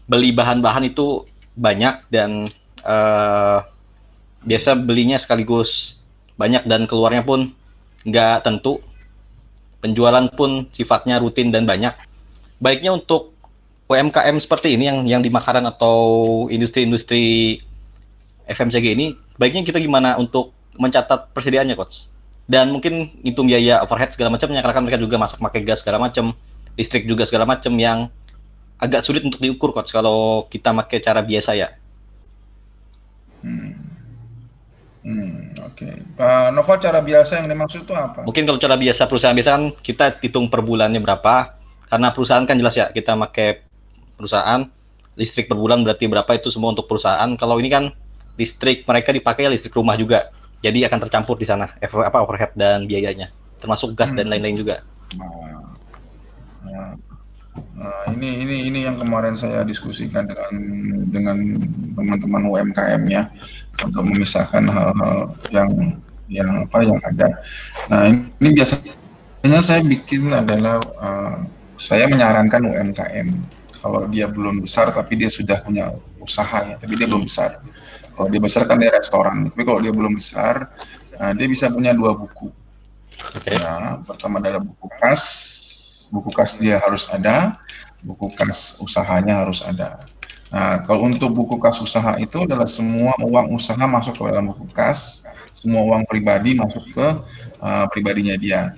beli bahan-bahan itu banyak dan biasa belinya sekaligus banyak dan keluarnya pun nggak tentu. Penjualan pun sifatnya rutin dan banyak. Baiknya untuk UMKM seperti ini yang di makanan atau industri-industri FMCG ini, baiknya kita gimana untuk mencatat persediaannya, Coach? Dan mungkin hitung biaya overhead segala macamnya, karena kan mereka juga masak pakai gas segala macam, listrik juga segala macam yang agak sulit untuk diukur, Coach, kalau kita pakai cara biasa ya. Oke. Pak Nova, cara biasa yang dimaksud itu apa? Mungkin kalau cara biasa perusahaan biasa kan kita hitung per bulannya berapa, karena perusahaan kan jelas ya, kita pakai perusahaan, listrik per bulan berarti berapa, itu semua untuk perusahaan. Kalau ini kan listrik mereka dipakai listrik rumah juga, jadi akan tercampur di sana overhead dan biayanya, termasuk gas dan lain-lain juga. Ini yang kemarin saya diskusikan dengan teman-teman UMKM ya, untuk memisahkan hal-hal yang ada. Nah, ini biasanya saya bikin adalah saya menyarankan UMKM kalau dia belum besar tapi dia sudah punya usaha ya, tapi dia belum besar. Kalau dia besar kan dia restoran, tapi kalau dia belum besar, dia bisa punya 2 buku. Okay. Nah, pertama adalah buku kas dia harus ada, buku kas usahanya harus ada. Nah, kalau untuk buku kas usaha itu adalah semua uang usaha masuk ke dalam buku kas, semua uang pribadi masuk ke pribadinya dia.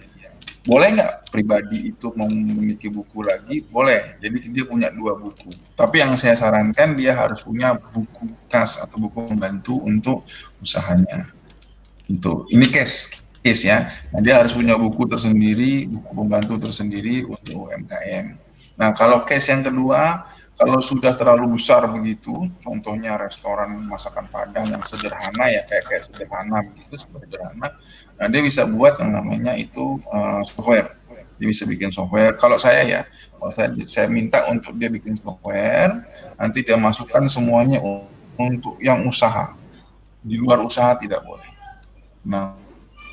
Boleh nggak pribadi itu memiliki buku lagi? Boleh. Jadi dia punya 2 buku. Tapi yang saya sarankan dia harus punya buku kas atau buku pembantu untuk usahanya. Ini case ya. Nah, dia harus punya buku tersendiri, buku pembantu tersendiri untuk UMKM. Nah, kalau case yang kedua, kalau sudah terlalu besar begitu, contohnya restoran masakan Padang yang sederhana ya, kayak sederhana begitu, sederhana. Nah, dia bisa buat yang namanya itu software. dia bisa bikin software. Kalau saya saya minta untuk dia bikin software, nanti dia masukkan semuanya untuk yang usaha. Di luar usaha tidak boleh. Nah,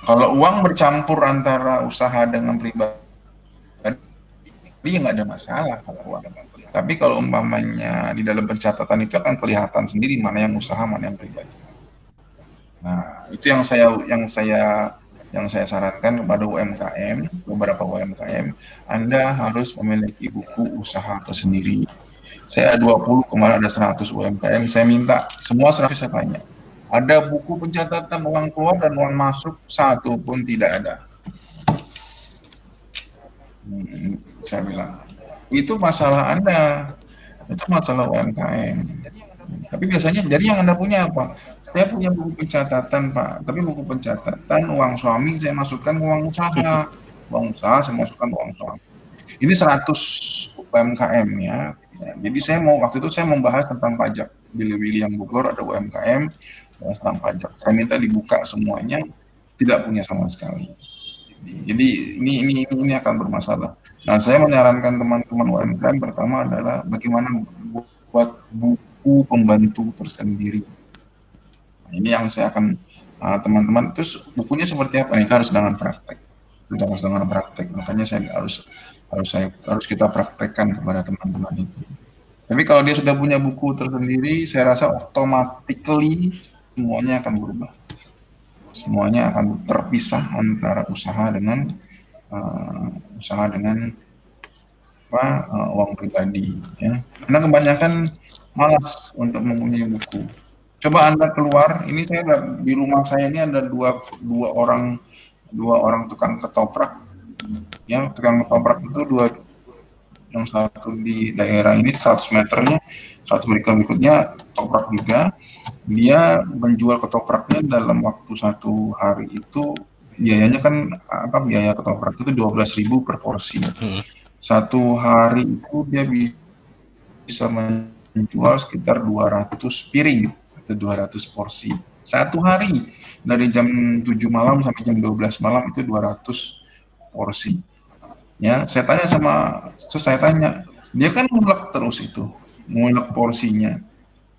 kalau uang bercampur antara usaha dengan pribadi, dia nggak ada masalah kalau uang. Tapi kalau umpamanya di dalam pencatatan itu akan kelihatan sendiri mana yang usaha, mana yang pribadi. Nah, itu yang saya sarankan kepada UMKM, beberapa UMKM, Anda harus memiliki buku usaha tersendiri. Saya 20, kemarin ada 100 UMKM, saya minta semua 100 saya tanya. Ada buku pencatatan uang keluar dan uang masuk, satu pun tidak ada. Saya bilang, itu masalah Anda, itu masalah UMKM. Tapi biasanya, jadi yang Anda punya apa? Saya punya buku pencatatan, Pak, tapi buku pencatatan uang suami saya masukkan uang usaha. Uang usaha saya masukkan uang suami. Ini 100 UMKM ya. Jadi waktu itu saya membahas tentang pajak. Bili-bili yang Bogor ada UMKM tentang pajak. Saya minta dibuka semuanya, tidak punya sama sekali. Jadi ini akan bermasalah. Nah, saya menyarankan teman-teman UMKM pertama adalah bagaimana buat buku pembantu tersendiri. Nah, ini yang saya akan teman-teman, terus bukunya seperti apa? Itu harus dengan praktek. Makanya saya harus kita praktekkan kepada teman-teman itu. Tapi kalau dia sudah punya buku tersendiri, saya rasa automatically semuanya akan berubah. Semuanya akan terpisah antara usaha dengan uang pribadi ya. Karena kebanyakan malas untuk mempunyai buku. Coba Anda keluar, ini di rumah saya ini ada dua orang tukang ketoprak. Ya, tukang ketoprak itu yang satu di daerah ini 100 meternya, 100 berikutnya ketoprak juga. Dia menjual ketopraknya dalam waktu 1 hari itu biayanya kan biaya ketoprak itu 12.000 per porsi. 1 hari itu dia bisa menjual sekitar 200 piring atau 200 porsi. 1 hari dari jam 7 malam sampai jam 12 malam itu 200 porsi. Ya, saya tanya, dia kan ngulek terus itu, ngulek porsinya.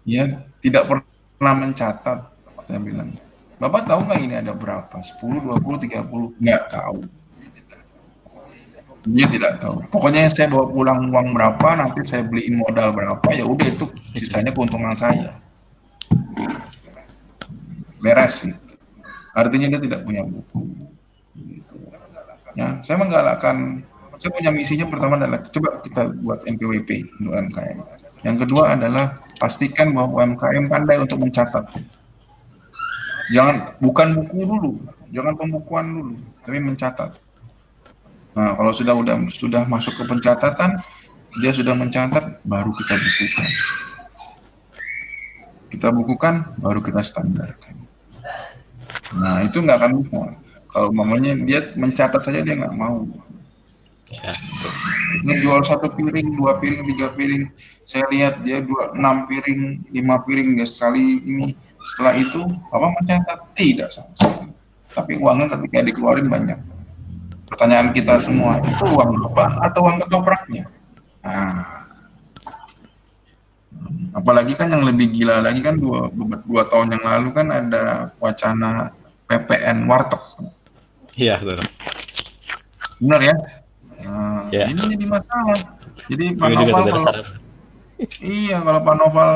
Ya, tidak pernah mencatat. Saya bilang, Bapak tahu nggak ini ada berapa? 10, 20, 30? Nggak tahu. Dia tidak tahu. Pokoknya saya bawa pulang uang berapa, nanti saya beliin modal berapa, ya udah itu sisanya keuntungan saya. Beres gitu. Artinya dia tidak punya buku. Gitu. Ya, saya menggalakkan. Saya punya misinya pertama adalah coba kita buat NPWP untuk UMKM. Yang kedua adalah pastikan bahwa UMKM pandai untuk mencatat. Bukan buku dulu, jangan pembukuan dulu, tapi mencatat. Nah, kalau sudah masuk ke pencatatan, dia sudah mencatat, baru kita bukukan. Kita bukukan, baru kita standarkan. Nah, itu nggak akan bisa. Kalau mamanya dia mencatat saja dia nggak mau. Ya. Ngejual 1 piring, 2 piring, 3 piring. Saya lihat dia 6 piring, 5 piring dia sekali ini. Setelah itu, Bapak mencatat tidak sama sekali. Tapi uangnya ketika dikeluarin banyak. Pertanyaan kita semua, itu uang Bapak atau uang ketopraknya? Nah, apalagi kan yang lebih gila lagi kan 2 tahun yang lalu kan ada wacana PPN warteg. Iya, betul. Benar ya? Nah, ini jadi masalah. Jadi Pak Noval kalau Pak Noval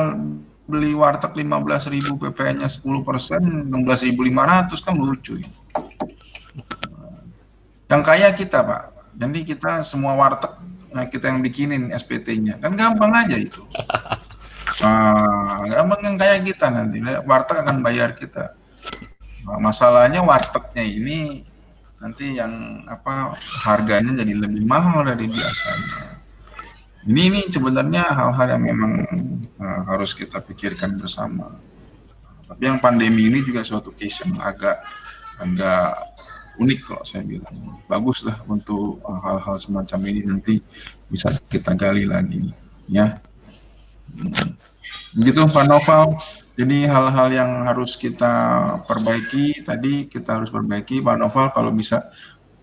beli warteg 15.000 PPN-nya 10%, 16.500 kan lucu. Yang kaya kita, Pak. Jadi kita semua warteg kita yang bikinin SPT-nya. Kan gampang aja itu. Gampang yang kaya kita nanti. Warteg akan bayar kita. Nah, masalahnya wartegnya ini nanti yang harganya jadi lebih mahal dari biasanya. Ini sebenarnya hal-hal yang memang harus kita pikirkan bersama. Tapi yang pandemi ini juga suatu case yang agak unik kalau saya bilang. Baguslah untuk hal-hal semacam ini nanti bisa kita gali lagi, ya. Begitu Pak Noval. Jadi hal-hal yang harus kita perbaiki tadi kita harus perbaiki. Pak Noval kalau bisa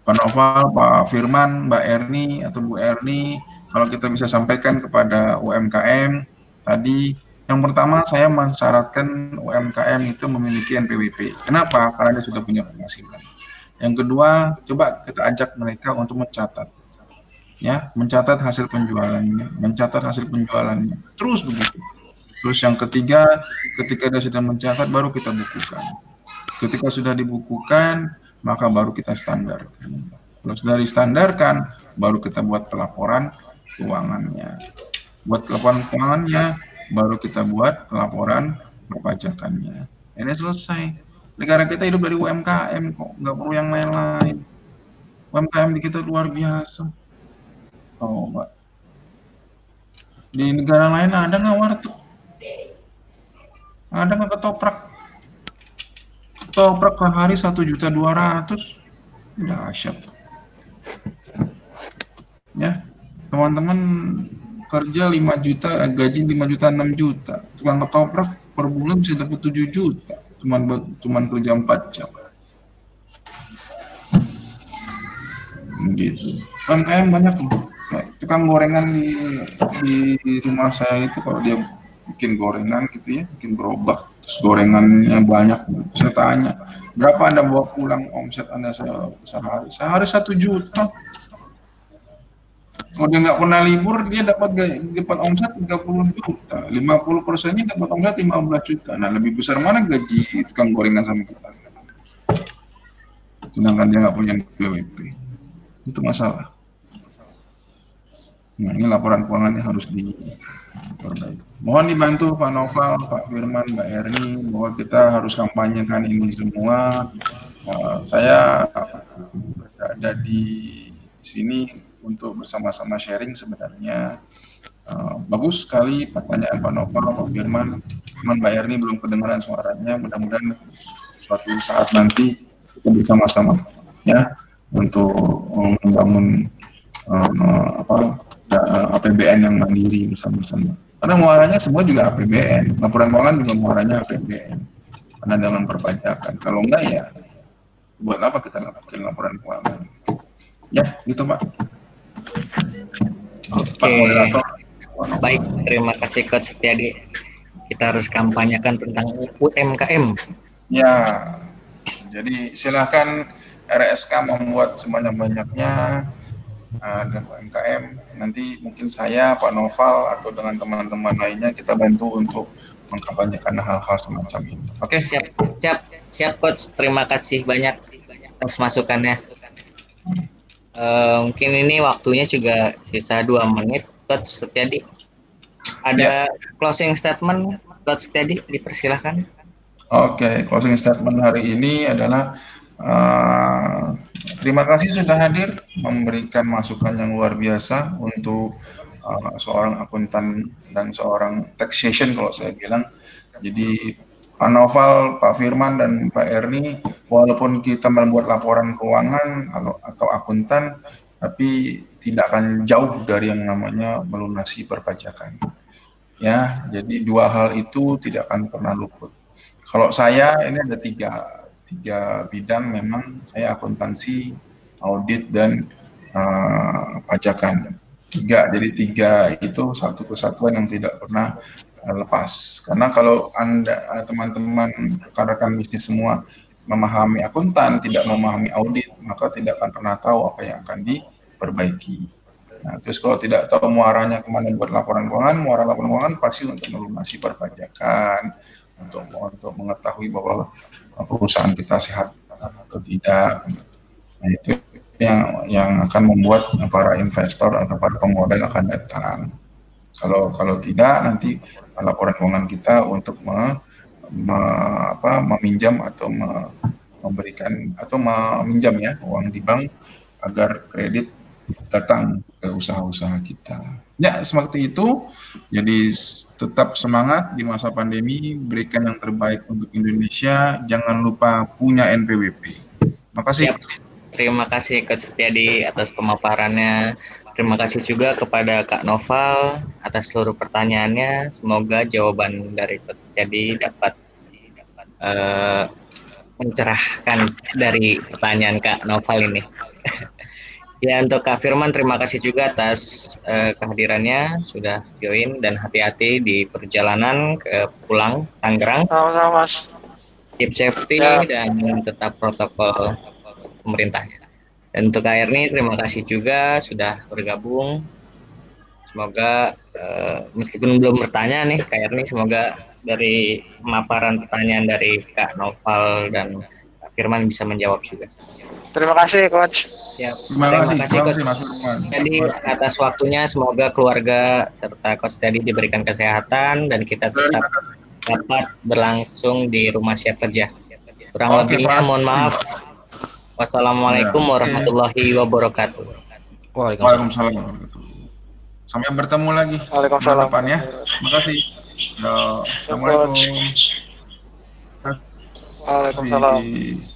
Pak Noval, Pak Firman, Mbak Erni atau Bu Erni, kalau kita bisa sampaikan kepada UMKM tadi, yang pertama saya mensyaratkan UMKM itu memiliki NPWP. Kenapa? Karena dia sudah punya penghasilan. Yang kedua, coba kita ajak mereka untuk mencatat, ya, mencatat hasil penjualannya, terus begitu. Terus yang ketiga, ketika dia sudah mencatat, baru kita bukukan. Ketika sudah dibukukan, maka baru kita standarkan. Kalau sudah distandarkan, baru kita buat pelaporan keuangannya. Buat laporan keuangannya, baru kita buat laporan perpajakannya. Ini selesai. Negara kita hidup dari UMKM kok, nggak perlu yang lain-lain. UMKM di kita luar biasa. Oh, Mbak. Di negara lain ada nggak warteg? Ada nggak ketoprak? Ketoprak per hari 1.200.000, dahsyat. Ya, teman-teman kerja 5 juta, gaji 5 juta, 6 juta. Tukang ketoprak per bulan bisa dapat 7 juta. Cuman kerja 4 jam. Gitu. UMKM banyak loh. Tukang gorengan di rumah saya itu, kalau dia bikin gorengan gitu ya, bikin gerobak, terus gorengannya banyak, saya tanya, berapa Anda bawa pulang omset Anda sehari? Sehari 1 juta. Kalau dia nggak pernah libur, dia dapat omset 30 juta, 50%-nya dapat omset 15 juta. Nah, lebih besar mana gaji tukang gorengan sama kita? Sedangkan dia nggak punya BWP. Itu masalah. Nah, ini laporan keuangannya harus diperbaiki. Mohon dibantu Pak Noval, Pak Firman, Mbak Erni, bahwa kita harus kampanyekan ini semua. Saya berada di sini untuk bersama-sama sharing sebenarnya. Bagus sekali pertanyaan Pak Noval, Pak Firman. Mbak Erni belum kedengaran suaranya. Mudah-mudahan suatu saat nanti kita bersama-sama ya untuk membangun APBN yang mandiri bersama-sama. Karena muaranya semua juga APBN, laporan keuangan juga muaranya APBN. Karena dengan perpajakan. Kalau enggak ya, buat apa kita bikin laporan keuangan? Ya, gitu Pak. Oke. Pak Moderator. Baik, terima kasih Coach Setiadi. Kita harus kampanyekan tentang UMKM. Ya, jadi silahkan RSK membuat sebanyak-banyaknya dan UMKM. Nanti mungkin saya, Pak Noval, atau dengan teman-teman lainnya kita bantu untuk mengkampanyekan hal-hal semacam ini. Oke? Siap Coach. Terima kasih banyak atas masukannya. Mungkin ini waktunya juga sisa 2 menit, Coach Setiadi. Ada closing statement, Coach Setiadi, dipersilahkan. Oke, closing statement hari ini adalah terima kasih sudah hadir, memberikan masukan yang luar biasa untuk seorang akuntan dan seorang taxation kalau saya bilang. Jadi Pak Noval, Pak Firman, dan Pak Erni, walaupun kita membuat laporan keuangan atau akuntan, tapi tidak akan jauh dari yang namanya melunasi perpajakan. Ya, jadi 2 hal itu tidak akan pernah luput. Kalau saya ini ada tiga bidang, memang saya akuntansi, audit, dan pajakan. Jadi 3 itu satu kesatuan yang tidak pernah lepas. Karena kalau Anda, teman-teman, rekan-rekan bisnis semua memahami akuntan, tidak memahami audit, maka tidak akan pernah tahu apa yang akan diperbaiki. Nah, terus kalau tidak tahu muaranya kemana buat laporan keuangan, muara laporan keuangan pasti untuk melunasi perpajakan, untuk mengetahui bahwa perusahaan kita sehat atau tidak. Nah, itu yang akan membuat para investor atau para pemodal akan datang. Kalau tidak, nanti laporan keuangan kita untuk meminjam atau memberikan atau meminjam ya uang di bank agar kredit datang ke usaha-usaha kita. Ya, seperti itu. Jadi tetap semangat di masa pandemi, berikan yang terbaik untuk Indonesia, jangan lupa punya NPWP. Makasih. Terima kasih Coach Setiadi atas pemaparannya. Terima kasih juga kepada Kak Noval atas seluruh pertanyaannya. Semoga jawaban dari Coach Setiadi dapat mencerahkan dari pertanyaan Kak Noval ini. Ya, untuk Kak Firman terima kasih juga atas kehadirannya, sudah join, dan hati-hati di perjalanan ke pulang Tangerang. Sama-sama Mas. Keep safety Siap. dan tetap protokol pemerintahnya. Dan untuk Kak Erni terima kasih juga sudah bergabung. Semoga meskipun belum bertanya nih Kak Erni, semoga dari pemaparan pertanyaan dari Kak Noval dan Kak Firman bisa menjawab juga. Terima kasih Coach. Siap. Terima kasih Coach Mas Firman. Jadi atas waktunya, semoga keluarga serta Coach Teddy diberikan kesehatan dan kita tetap dapat berlangsung di rumah siap kerja. Kurang lebihnya mohon maaf. Wassalamualaikum warahmatullahi wabarakatuh. Waalaikumsalam warahmatullahi. Sampai bertemu lagi Waalaikumsalam. depan ya. Terima kasih. Assalamualaikum. Waalaikumsalam.